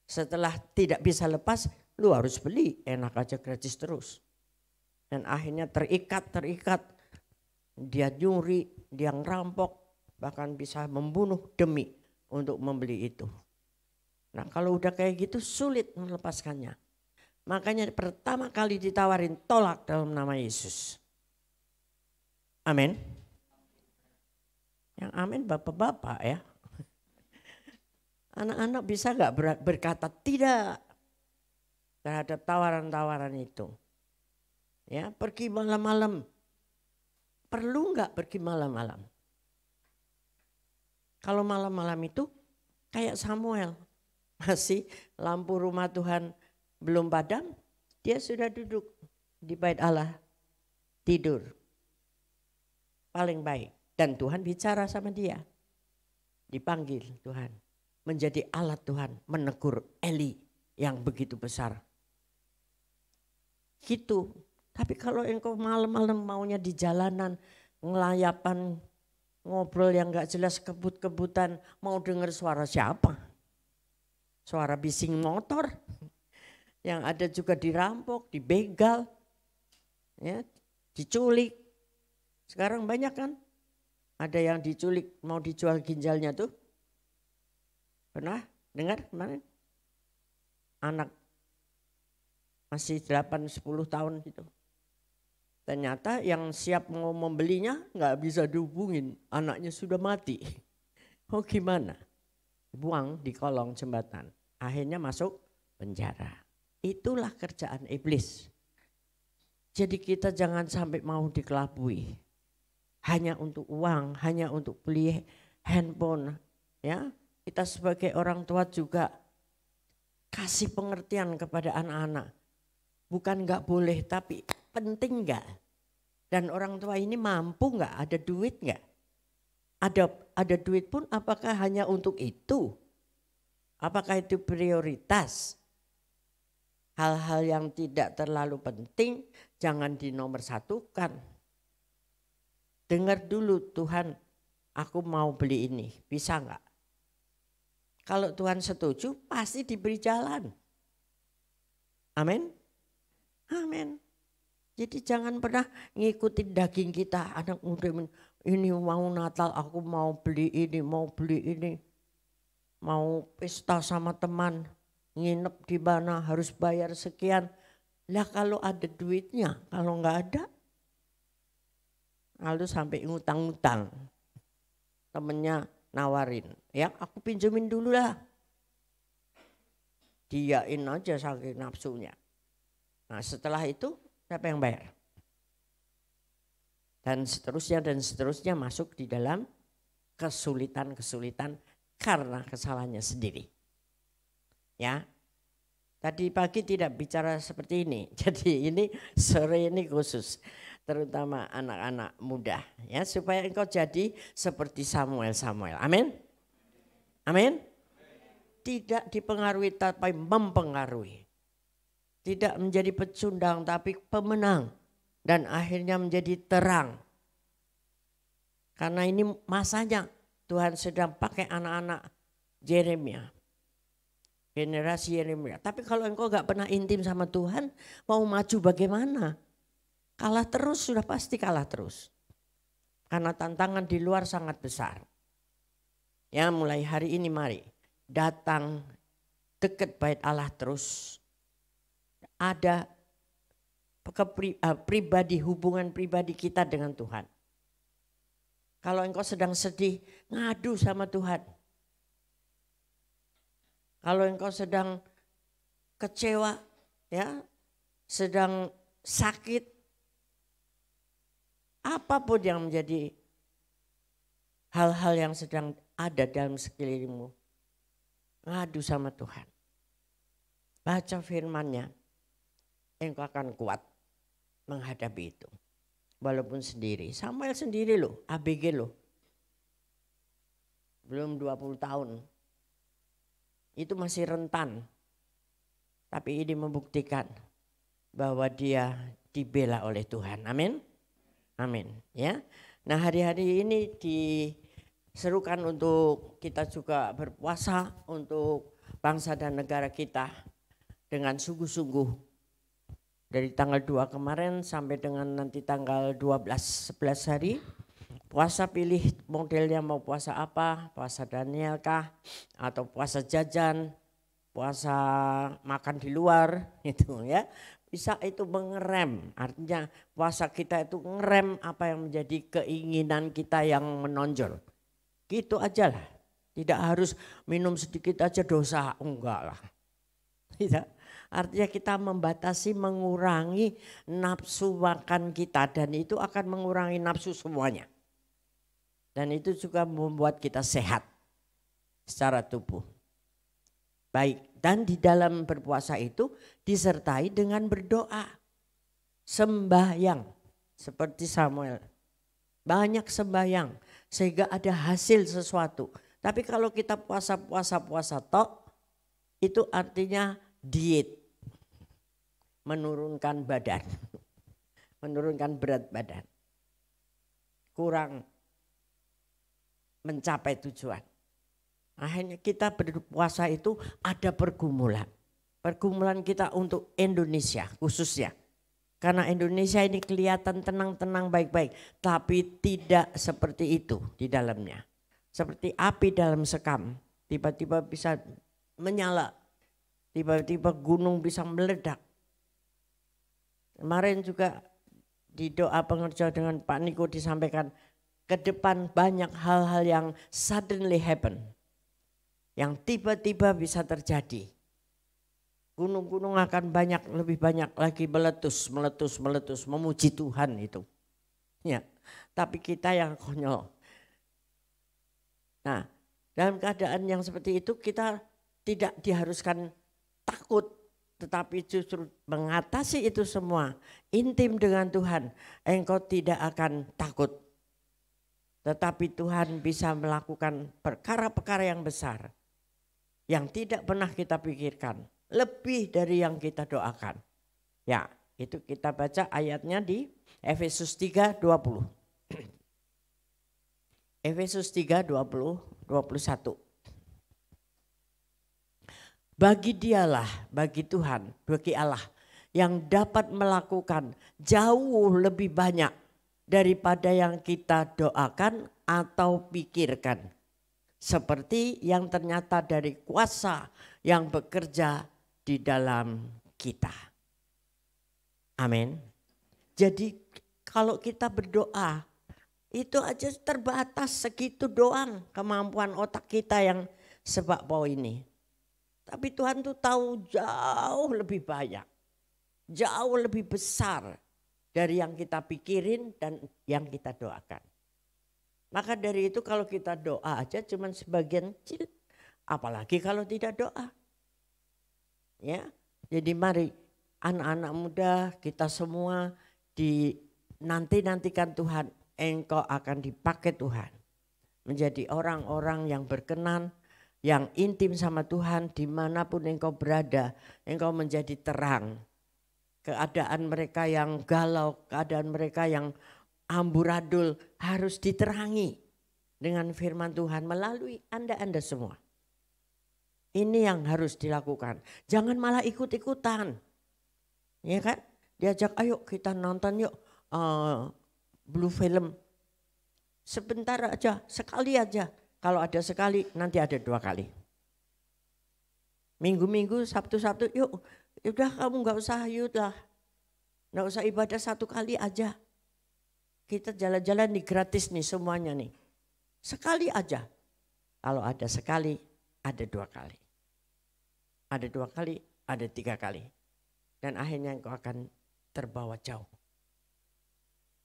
Setelah tidak bisa lepas, lu harus beli. Enak aja gratis terus. Dan akhirnya terikat. Dia nyuri, dia ngerampok. Bahkan bisa membunuh demi untuk membeli itu. Nah kalau udah kayak gitu sulit melepaskannya. Makanya pertama kali ditawarin tolak dalam nama Yesus. Amin. Yang amin bapak-bapak ya. Anak-anak bisa gak berkata tidak terhadap tawaran-tawaran itu. Ya pergi malam-malam. Perlu gak pergi malam-malam? Kalau malam-malam itu kayak Samuel, masih lampu rumah Tuhan belum padam, dia sudah duduk di bait Allah, tidur. Paling baik. Dan Tuhan bicara sama dia, dipanggil Tuhan, menjadi alat Tuhan menegur Eli yang begitu besar. Gitu, tapi kalau engkau malam-malam maunya di jalanan, ngelayapan, ngobrol yang gak jelas kebut-kebutan, mau dengar suara siapa? Suara bising motor, yang ada juga dirampok, dibegal, ya, diculik. Sekarang banyak kan? Ada yang diculik mau dijual ginjalnya tuh. Pernah dengar kemarin? Anak masih 8-10 tahun gitu. Ternyata yang siap mau membelinya nggak bisa dihubungin, anaknya sudah mati. Oh gimana? Buang di kolong jembatan, akhirnya masuk penjara. Itulah kerjaan iblis. Jadi kita jangan sampai mau dikelabui. Hanya untuk uang, hanya untuk beli handphone. Ya, kita sebagai orang tua juga kasih pengertian kepada anak-anak. Bukan nggak boleh, tapi penting nggak? Dan orang tua ini mampu nggak? Ada duit nggak? Ada duit pun apakah hanya untuk itu? Apakah itu prioritas? Hal-hal yang tidak terlalu penting jangan dinomorsatukan. Dengar dulu Tuhan, aku mau beli ini, bisa nggak? Kalau Tuhan setuju pasti diberi jalan. Amin. Amin. Jadi jangan pernah ngikutin daging kita, anak muda ini mau Natal aku mau beli ini, mau beli ini. Mau pesta sama teman, nginep di mana harus bayar sekian. Lah kalau ada duitnya, kalau nggak ada, lalu sampai ngutang-ngutang. Temennya nawarin, ya aku pinjemin dulu lah. Diain aja saking nafsunya. Nah setelah itu siapa yang bayar? Dan seterusnya masuk di dalam kesulitan-kesulitan karena kesalahannya sendiri. Ya, tadi pagi tidak bicara seperti ini. Jadi ini sore ini khusus, terutama anak-anak muda, ya, supaya engkau jadi seperti Samuel. Amin. Amin. Tidak dipengaruhi tapi mempengaruhi. Tidak menjadi pecundang tapi pemenang. Dan akhirnya menjadi terang. Karena ini masanya Tuhan sedang pakai anak-anak Yeremia. Generasi Yeremia. Tapi kalau engkau gak pernah intim sama Tuhan, mau maju bagaimana? Kalah terus, sudah pasti kalah terus. Karena tantangan di luar sangat besar. Ya, mulai hari ini mari datang dekat bait Allah terus. Ada pribadi, hubungan pribadi kita dengan Tuhan. Kalau engkau sedang sedih, ngadu sama Tuhan. Kalau engkau sedang kecewa, ya, sedang sakit, apapun yang menjadi hal-hal yang sedang ada dalam sekelilingmu, ngadu sama Tuhan. Baca firman-Nya, engkau akan kuat menghadapi itu. Walaupun sendiri, Samuel sendiri loh, ABG loh. Belum 20 tahun. Itu masih rentan. Tapi ini membuktikan bahwa dia dibela oleh Tuhan. Amin. Amin, ya. Nah, hari-hari ini diserukan untuk kita juga berpuasa untuk bangsa dan negara kita dengan sungguh-sungguh. Dari tanggal 2 kemarin sampai dengan nanti tanggal 12, 11 hari. Puasa, pilih modelnya, mau puasa apa, puasa Daniel kah, atau puasa jajan, puasa makan di luar, itu ya. Bisa itu mengerem, artinya puasa kita itu ngerem apa yang menjadi keinginan kita yang menonjol. Gitu aja lah, tidak harus minum sedikit aja dosa, enggak lah. Tidak. Artinya kita membatasi, mengurangi nafsu makan kita, dan itu akan mengurangi nafsu semuanya. Dan itu juga membuat kita sehat secara tubuh. Baik, dan di dalam berpuasa itu disertai dengan berdoa. Sembahyang seperti Samuel. Banyak sembahyang sehingga ada hasil sesuatu. Tapi kalau kita puasa tok, itu artinya diet. Menurunkan badan. Menurunkan berat badan. Kurang mencapai tujuan. Akhirnya kita berpuasa itu ada pergumulan. Pergumulan kita untuk Indonesia khususnya. Karena Indonesia ini kelihatan tenang-tenang baik-baik. Tapi tidak seperti itu di dalamnya. Seperti api dalam sekam. Tiba-tiba bisa menyala. Tiba-tiba gunung bisa meledak. Kemarin juga di doa pengerja dengan Pak Niko disampaikan. Ke depan banyak hal-hal yang suddenly happen. Yang tiba-tiba bisa terjadi. Gunung-gunung akan lebih banyak lagi meletus, memuji Tuhan itu. Ya, tapi kita yang konyol. Nah, dalam keadaan yang seperti itu kita tidak diharuskan takut. Tetapi justru mengatasi itu semua, intim dengan Tuhan, engkau tidak akan takut. Tetapi Tuhan bisa melakukan perkara-perkara yang besar. Yang tidak pernah kita pikirkan. Lebih dari yang kita doakan. Ya, itu kita baca ayatnya di Efesus 3:20. Efesus 3:20, 21. Bagi dialah, bagi Tuhan, bagi Allah yang dapat melakukan jauh lebih banyak daripada yang kita doakan atau pikirkan. Seperti yang ternyata dari kuasa yang bekerja di dalam kita. Amin. Jadi kalau kita berdoa itu aja terbatas segitu doang kemampuan otak kita yang sebab bau ini. Tapi Tuhan tuh tahu jauh lebih banyak. Jauh lebih besar dari yang kita pikirin dan yang kita doakan. Maka dari itu kalau kita doa aja cuman sebagian kecil, apalagi kalau tidak doa. Ya, jadi mari anak-anak muda kita semua nantikan Tuhan, engkau akan dipakai Tuhan menjadi orang-orang yang berkenan, yang intim sama Tuhan. Dimanapun engkau berada, engkau menjadi terang. Keadaan mereka yang galau, keadaan mereka yang amburadul harus diterangi dengan firman Tuhan melalui Anda semua. Ini yang harus dilakukan. Jangan malah ikut-ikutan. Ya kan? Diajak ayo kita nonton yuk Blue Film. Sebentar aja, sekali aja. Kalau ada sekali nanti ada 2 kali. Minggu-minggu, Sabtu-Sabtu yuk. Udah kamu gak usah lah. Gak usah ibadah 1 kali aja. Kita jalan-jalan nih gratis nih semuanya nih. Sekali aja. Kalau ada sekali, ada 2 kali. Ada 2 kali, ada 3 kali. Dan akhirnya engkau akan terbawa jauh.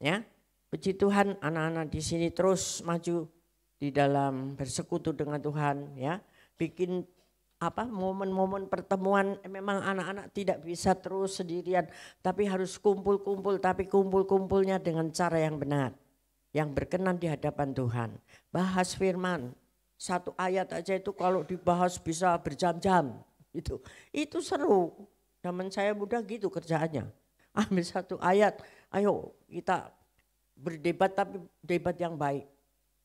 Ya, puji Tuhan anak-anak di sini terus maju di dalam bersekutu dengan Tuhan ya. Bikin momen-momen pertemuan, memang anak-anak tidak bisa terus sendirian. Tapi harus kumpul-kumpul, tapi kumpul-kumpulnya dengan cara yang benar. Yang berkenan di hadapan Tuhan. Bahas firman, 1 ayat aja itu kalau dibahas bisa berjam-jam. Itu seru. Zaman saya muda gitu kerjaannya. Ambil 1 ayat, ayo kita berdebat tapi debat yang baik.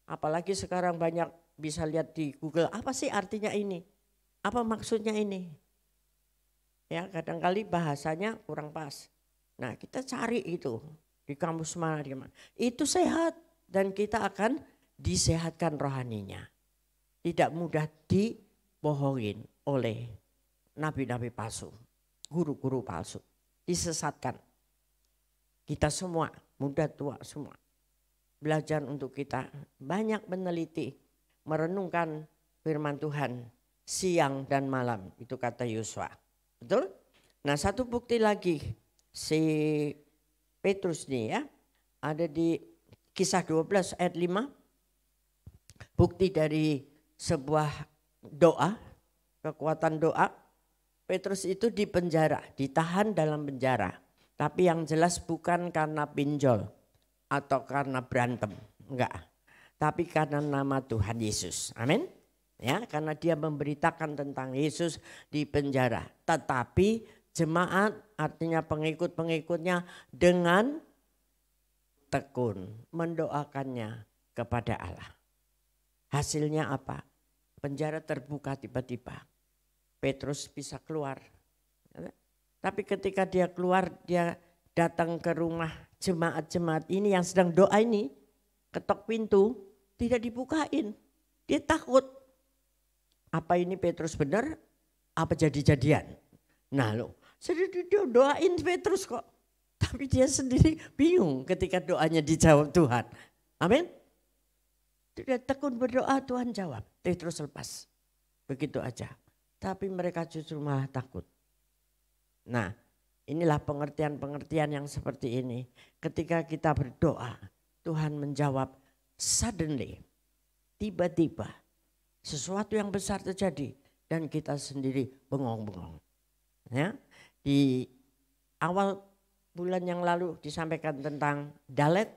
Apalagi sekarang banyak bisa lihat di Google, apa sih artinya ini? Apa maksudnya ini? Ya kadang-kali bahasanya kurang pas. Nah kita cari itu di kamus mana. Itu sehat dan kita akan disehatkan rohaninya. Tidak mudah dibohongin oleh nabi-nabi palsu, guru-guru palsu, disesatkan. Kita semua, muda tua semua, belajar untuk kita banyak meneliti, merenungkan firman Tuhan siang dan malam, itu kata Yosua. Betul? Nah 1 bukti lagi si Petrus nih ya, ada di Kisah 12 ayat 5, bukti dari sebuah doa, kekuatan doa. Petrus itu dipenjara, ditahan dalam penjara. Tapi yang jelas bukan karena pinjol atau karena berantem, enggak. Tapi karena nama Tuhan Yesus. Amin. Ya, karena dia memberitakan tentang Yesus di penjara. Tetapi jemaat artinya pengikut-pengikutnya dengan tekun mendoakannya kepada Allah. Hasilnya apa? Penjara terbuka tiba-tiba. Petrus bisa keluar. Tapi ketika dia keluar, dia datang ke rumah jemaat-jemaat ini yang sedang doa ini, ketok pintu, tidak dibukain. Dia takut. Apa ini Petrus benar? Apa jadi-jadian? Nah loh, sendiri dia doain Petrus kok. Tapi dia sendiri bingung ketika doanya dijawab Tuhan. Amin. Dia tekun berdoa, Tuhan jawab. Petrus lepas. Begitu aja. Tapi mereka justru malah takut. Nah inilah pengertian-pengertian yang seperti ini. Ketika kita berdoa, Tuhan menjawab suddenly. Tiba-tiba sesuatu yang besar terjadi dan kita sendiri bengong-bengong. Ya, di awal bulan yang lalu disampaikan tentang dalet,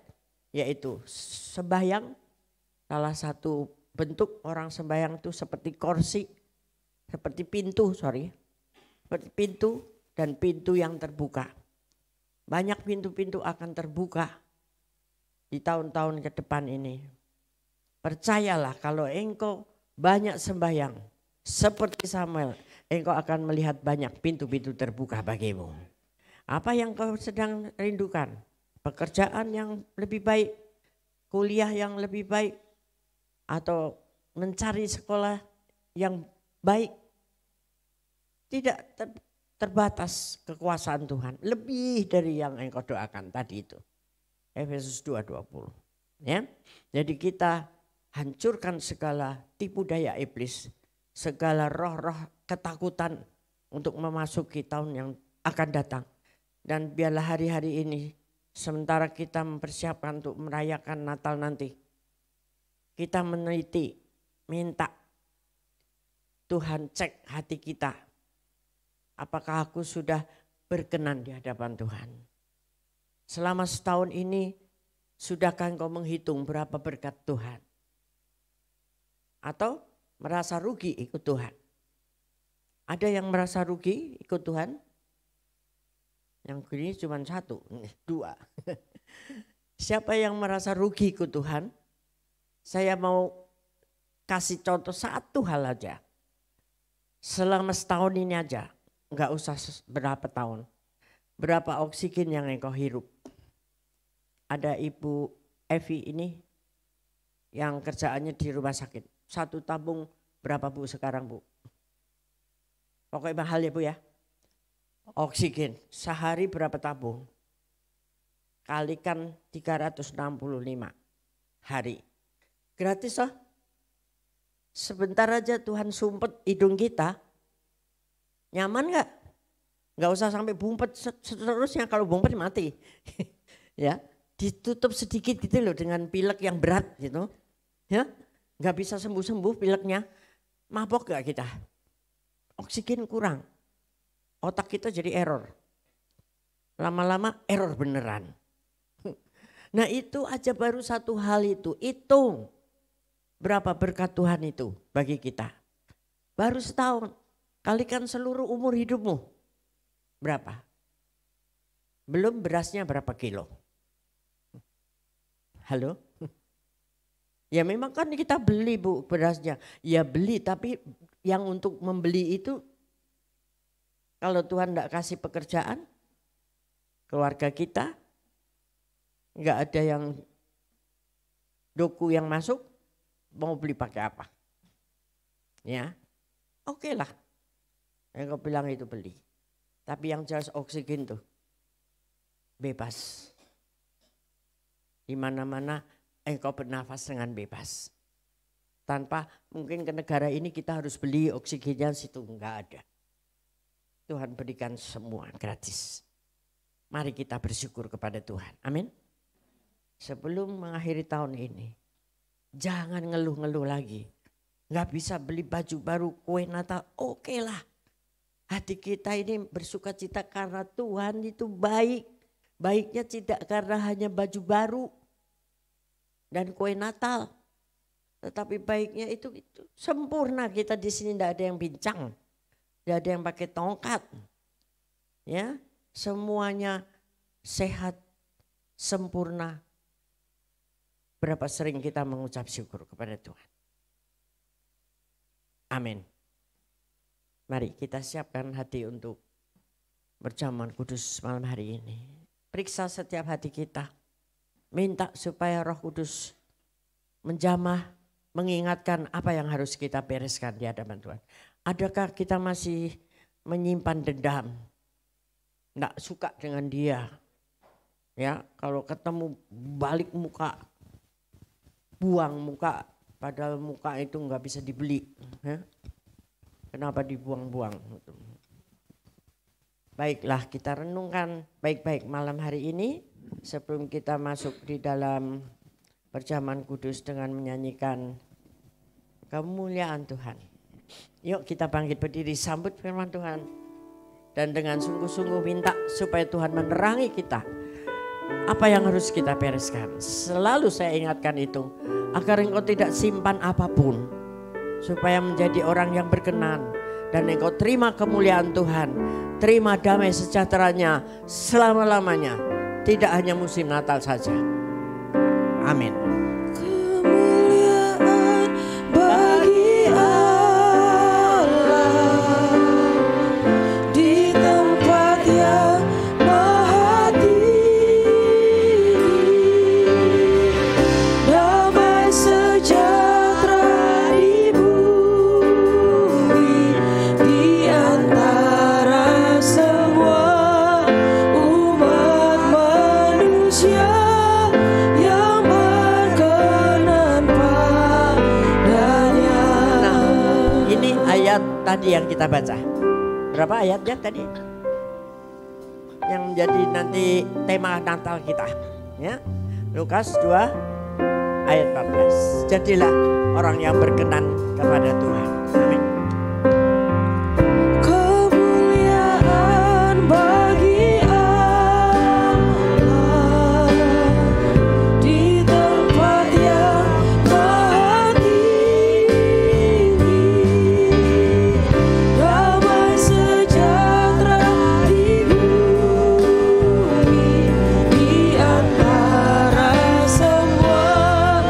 yaitu sembahyang. Salah satu bentuk orang sembahyang itu seperti kursi, seperti pintu, seperti pintu dan pintu yang terbuka. Banyak pintu-pintu akan terbuka di tahun-tahun ke depan ini. Percayalah kalau engkau banyak sembahyang seperti Samuel, engkau akan melihat banyak pintu-pintu terbuka bagimu. Apa yang kau sedang rindukan? Pekerjaan yang lebih baik, kuliah yang lebih baik, atau mencari sekolah yang baik? Tidak terbatas kekuasaan Tuhan, lebih dari yang engkau doakan tadi itu. Efesus 2:20. Ya. Jadi kita hancurkan segala tipu daya iblis, segala roh-roh ketakutan untuk memasuki tahun yang akan datang. Dan biarlah hari-hari ini sementara kita mempersiapkan untuk merayakan Natal nanti, kita meneliti, minta Tuhan cek hati kita. Apakah aku sudah berkenan di hadapan Tuhan? Selama setahun ini, sudahkah engkau menghitung berapa berkat Tuhan? Atau merasa rugi ikut Tuhan? Ada yang merasa rugi ikut Tuhan? Yang ini cuma 1, 2. Siapa yang merasa rugi ikut Tuhan? Saya mau kasih contoh satu hal aja. Selama setahun ini aja, enggak usah berapa tahun. Berapa oksigen yang engkau hirup? Ada Ibu Evi ini yang kerjaannya di rumah sakit. 1 tabung berapa Bu sekarang Bu? Pokoknya mahal ya Bu ya. Oksigen sehari berapa tabung? Kalikan 365 hari. Gratis loh. Sebentar aja Tuhan sumpet hidung kita. Nyaman gak? Gak usah sampai bumpet seterusnya, kalau bumpet mati. Ya, ditutup sedikit gitu loh dengan pilek yang berat gitu. Ya, gak bisa sembuh-sembuh pileknya. Mabok gak kita? Oksigen kurang. Otak kita jadi error. Lama-lama error beneran. Nah itu aja baru satu hal itu. Hitung berapa berkat Tuhan itu bagi kita. Baru setahun. Kalikan seluruh umur hidupmu. Berapa? Belum berasnya berapa kilo. Halo? Ya memang kan kita beli Bu berasnya. Ya beli, tapi yang untuk membeli itu kalau Tuhan enggak kasih pekerjaan, keluarga kita, enggak ada yang doku yang masuk, mau beli pakai apa? Ya, oke lah. Yang kau bilang itu beli. Tapi yang jelas oksigen tuh bebas. Di mana-mana engkau bernafas dengan bebas. Tanpa mungkin ke negara ini kita harus beli oksigennya, situ enggak ada. Tuhan berikan semua gratis. Mari kita bersyukur kepada Tuhan. Amin. Sebelum mengakhiri tahun ini, jangan ngeluh-ngeluh lagi. Nggak bisa beli baju baru, kue Natal, oke lah. Hati kita ini bersuka cita karena Tuhan itu baik. Baiknya tidak karena hanya baju baru dan kue Natal. Tetapi baiknya itu sempurna, kita di sini tidak ada yang bincang. Tidak ada yang pakai tongkat. Ya, semuanya sehat, sempurna. Berapa sering kita mengucap syukur kepada Tuhan. Amin. Mari kita siapkan hati untuk berjamuan kudus malam hari ini. Periksa setiap hati kita. Minta supaya Roh Kudus menjamah, mengingatkan apa yang harus kita bereskan di hadapan Tuhan. Adakah kita masih menyimpan dendam? Nggak suka dengan dia. Ya, kalau ketemu balik muka, buang muka, padahal muka itu nggak bisa dibeli. Ya. Kenapa dibuang-buang? Baiklah, kita renungkan baik-baik malam hari ini sebelum kita masuk di dalam perjamuan kudus dengan menyanyikan kemuliaan Tuhan. Yuk kita bangkit berdiri, sambut firman Tuhan. Dan dengan sungguh-sungguh minta supaya Tuhan menerangi kita. Apa yang harus kita bereskan. Selalu saya ingatkan itu. Agar engkau tidak simpan apapun. Supaya menjadi orang yang berkenan. Dan engkau terima kemuliaan Tuhan. Terima damai sejahteranya selama-lamanya. Tidak hanya musim Natal saja. Amin. Kemuliaan bagi Allah di tempat yang maha tinggi. Damai sejahtera di bumi di antara semua umat manusia yang berkenan padanya. Ini ayat tadi yang kita baca. Berapa ayatnya tadi? Yang menjadi nanti tema Natal kita. Ya, Lukas 2 ayat 14. Jadilah orang yang berkenan kepada Tuhan. Amin. Kemuliaan bagi Allah di tempat yang maha tinggi, damai sejahtera di bumi di antara semua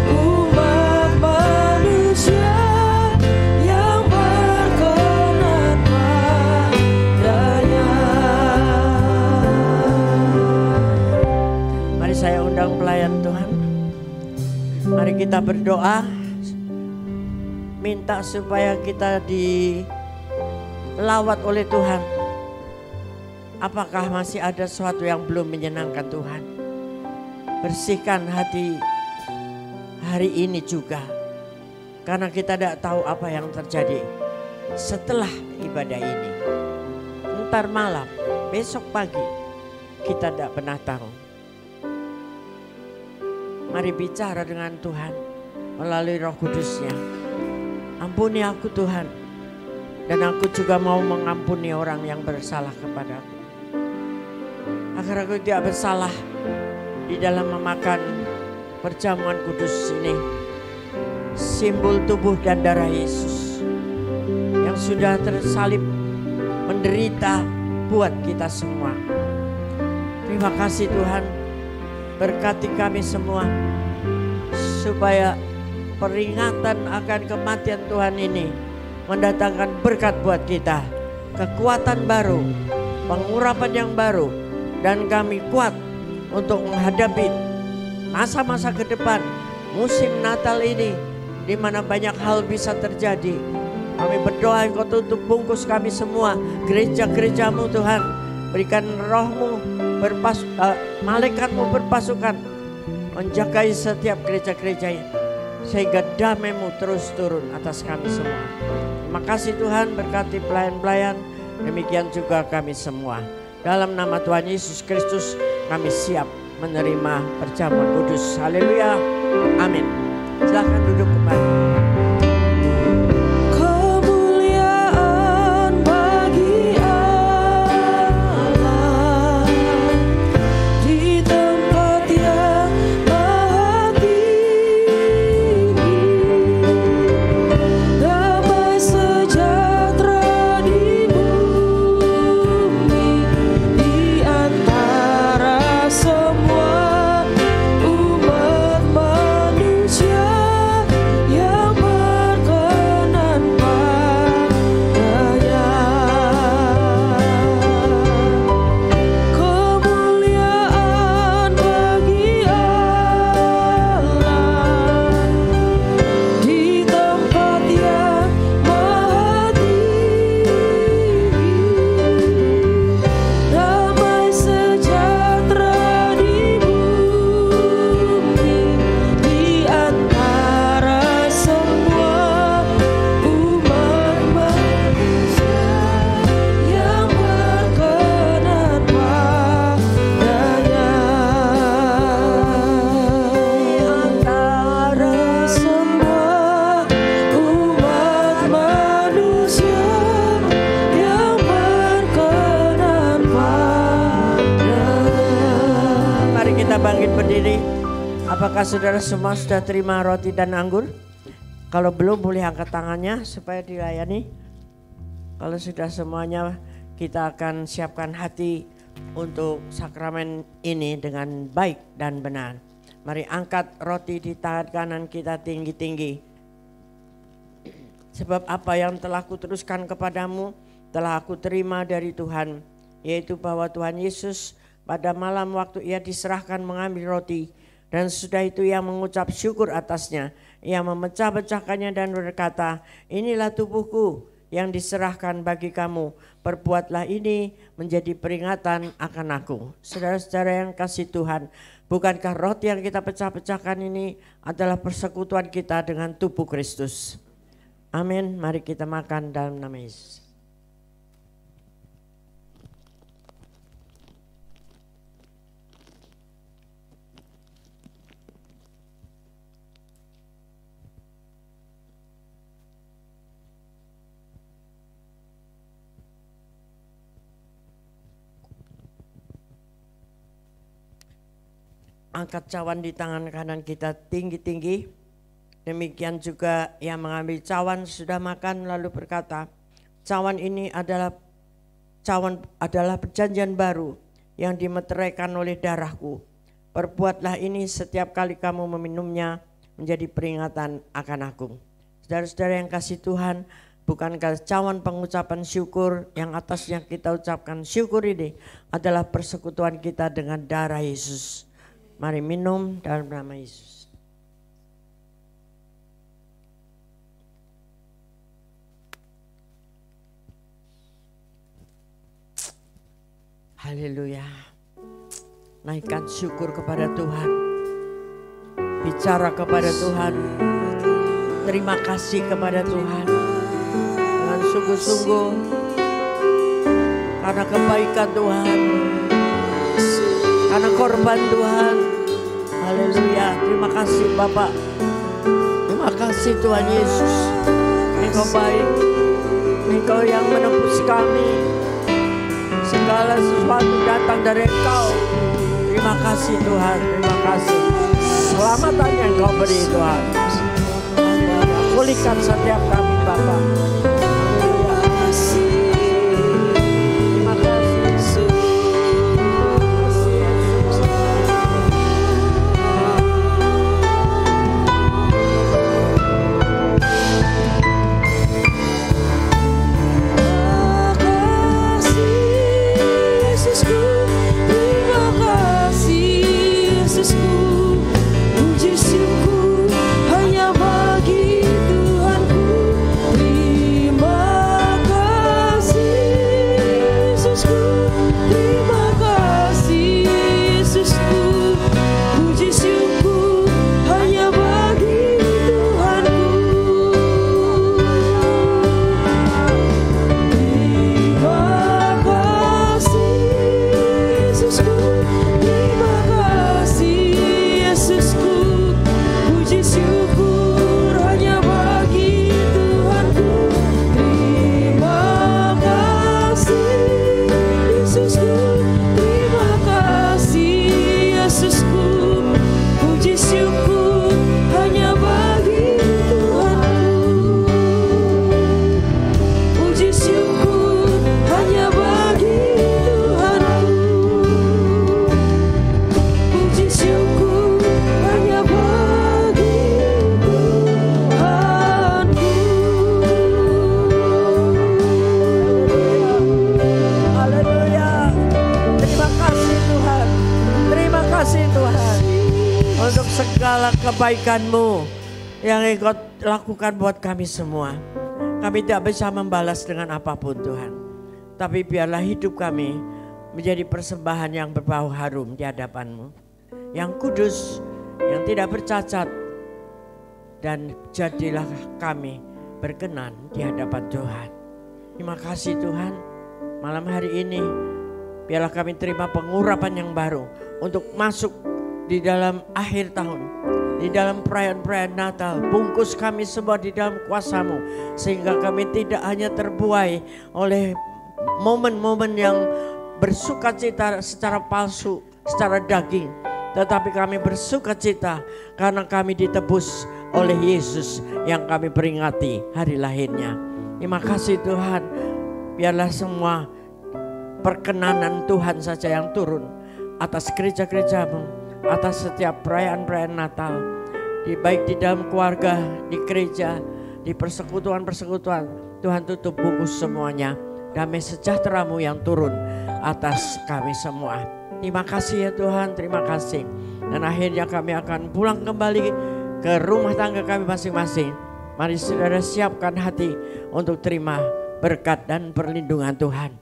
umat manusia yang berkenan padanya. Mari saya undang pelayan Tuhan. Mari kita berdoa. Minta supaya kita dilawat oleh Tuhan. Apakah masih ada sesuatu yang belum menyenangkan Tuhan? Bersihkan hati hari ini juga. Karena kita tidak tahu apa yang terjadi setelah ibadah ini. Ntar malam, besok pagi, kita tidak pernah tahu. Mari bicara dengan Tuhan melalui Roh Kudus-Nya. Ampuni aku Tuhan, dan aku juga mau mengampuni orang yang bersalah kepadaku. Agar aku tidak bersalah di dalam memakan perjamuan kudus ini. Simbol tubuh dan darah Yesus yang sudah tersalib menderita buat kita semua. Terima kasih Tuhan, berkati kami semua supaya peringatan akan kematian Tuhan ini mendatangkan berkat buat kita, kekuatan baru, pengurapan yang baru, dan kami kuat untuk menghadapi masa-masa ke depan, musim Natal ini, di mana banyak hal bisa terjadi. Kami berdoa Engkau tutup bungkus kami semua, gereja-gerejamu Tuhan, berikan rohmu, malaikatmu berpasukan, menjagai setiap gereja-gereja ini, sehingga damai-Mu terus turun atas kami semua. Terima kasih Tuhan, berkati pelayan-pelayan, demikian juga kami semua. Dalam nama Tuhan Yesus Kristus kami siap menerima perjamuan kudus. Haleluya. Amin. Silakan duduk kembali. Kemuliaan bagi Allah di tempat yang maha tinggi, damai sejahtera di bumi di antara semua umat manusia yang berkenan padanya. Kemuliaan bagi Allah di tempat yang maha tinggi, damai sejahtera di bumi di antara semua umat manusia yang berkenan padanya. Di antara semua umat manusia yang berkenan padanya. Mari kita bangkit berdiri. Apakah saudara semua sudah terima roti dan anggur? Kalau belum boleh angkat tangannya supaya dilayani. Kalau sudah semuanya, kita akan siapkan hati untuk sakramen ini dengan baik dan benar. Mari angkat roti di tangan kanan kita tinggi-tinggi. Sebab apa yang telah kuteruskan kepadamu telah aku terima dari Tuhan, yaitu bahwa Tuhan Yesus pada malam waktu ia diserahkan mengambil roti, dan sesudah itu ia mengucap syukur atasnya. Ia memecah-pecahkannya dan berkata, inilah tubuhku yang diserahkan bagi kamu. Perbuatlah ini menjadi peringatan akan aku. Saudara-saudara yang kasih Tuhan, bukankah roti yang kita pecah-pecahkan ini adalah persekutuan kita dengan tubuh Kristus? Amin. Mari kita makan dalam nama Yesus. angkat cawan di tangan kanan kita tinggi-tinggi. Demikian juga yang mengambil cawan sudah makan lalu berkata, cawan ini adalah perjanjian baru yang dimeteraikan oleh darahku. Perbuatlah ini setiap kali kamu meminumnya menjadi peringatan akan aku. Saudara-saudara yang kasih Tuhan, bukankah cawan pengucapan syukur yang atasnya kita ucapkan syukur ini adalah persekutuan kita dengan darah Yesus. Mari minum dalam nama Yesus. Haleluya. Naikkan syukur kepada Tuhan. Bicara kepada Tuhan. Terima kasih kepada Tuhan. Dengan sungguh-sungguh. Karena kebaikan Tuhan. Karena korban Tuhan. Haleluya. Terima kasih Bapak. Terima kasih Tuhan Yesus. Engkau baik. Engkau yang menebus kami. Segala sesuatu datang dari Engkau. Terima kasih Tuhan, terima kasih. Selamatan yang Engkau beri Tuhan. Pulihkan setiap kami Bapa. Terima kasih. Kebaikan-Mu yang Engkau lakukan buat kami semua. Kami tidak bisa membalas dengan apapun Tuhan. Tapi biarlah hidup kami menjadi persembahan yang berbau harum di hadapan-Mu. Yang kudus, yang tidak bercacat. Dan jadilah kami berkenan di hadapan Tuhan. Terima kasih Tuhan. Malam hari ini biarlah kami terima pengurapan yang baru untuk masuk di dalam akhir tahun. Di dalam perayaan-perayaan Natal, bungkus kami semua di dalam kuasa-Mu. Sehingga kami tidak hanya terbuai oleh momen-momen yang bersukacita secara palsu, secara daging. Tetapi kami bersukacita karena kami ditebus oleh Yesus yang kami peringati hari lahirnya. Terima kasih Tuhan, biarlah semua perkenanan Tuhan saja yang turun atas gereja-gereja-Mu. Atas setiap perayaan-perayaan Natal, baik di dalam keluarga, di gereja, di persekutuan-persekutuan, Tuhan tutup bungkus semuanya. Damai sejahtera-Mu yang turun atas kami semua. Terima kasih ya Tuhan, terima kasih. Dan akhirnya kami akan pulang kembali ke rumah tangga kami masing-masing. Mari saudara siapkan hati untuk terima berkat dan perlindungan Tuhan.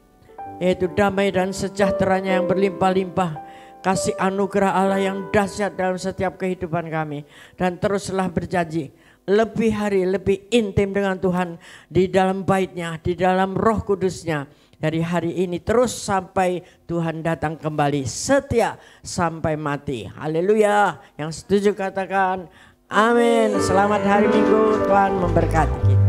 Yaitu damai dan sejahteranya yang berlimpah-limpah. Kasih anugerah Allah yang dahsyat dalam setiap kehidupan kami. Dan teruslah berjanji lebih hari lebih intim dengan Tuhan. Di dalam bait-Nya, di dalam Roh Kudus-Nya. Dari hari ini terus sampai Tuhan datang kembali. Setia sampai mati. Haleluya. Yang setuju katakan amin. Selamat hari Minggu, Tuhan memberkati kita.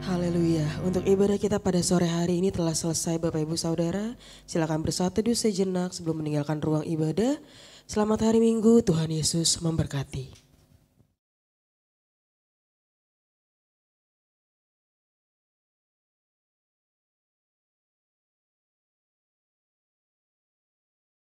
Haleluya. untuk ibadah kita pada sore hari ini telah selesai Bapak Ibu Saudara. Silakan bersatu sejenak sebelum meninggalkan ruang ibadah. Selamat hari Minggu, Tuhan Yesus memberkati.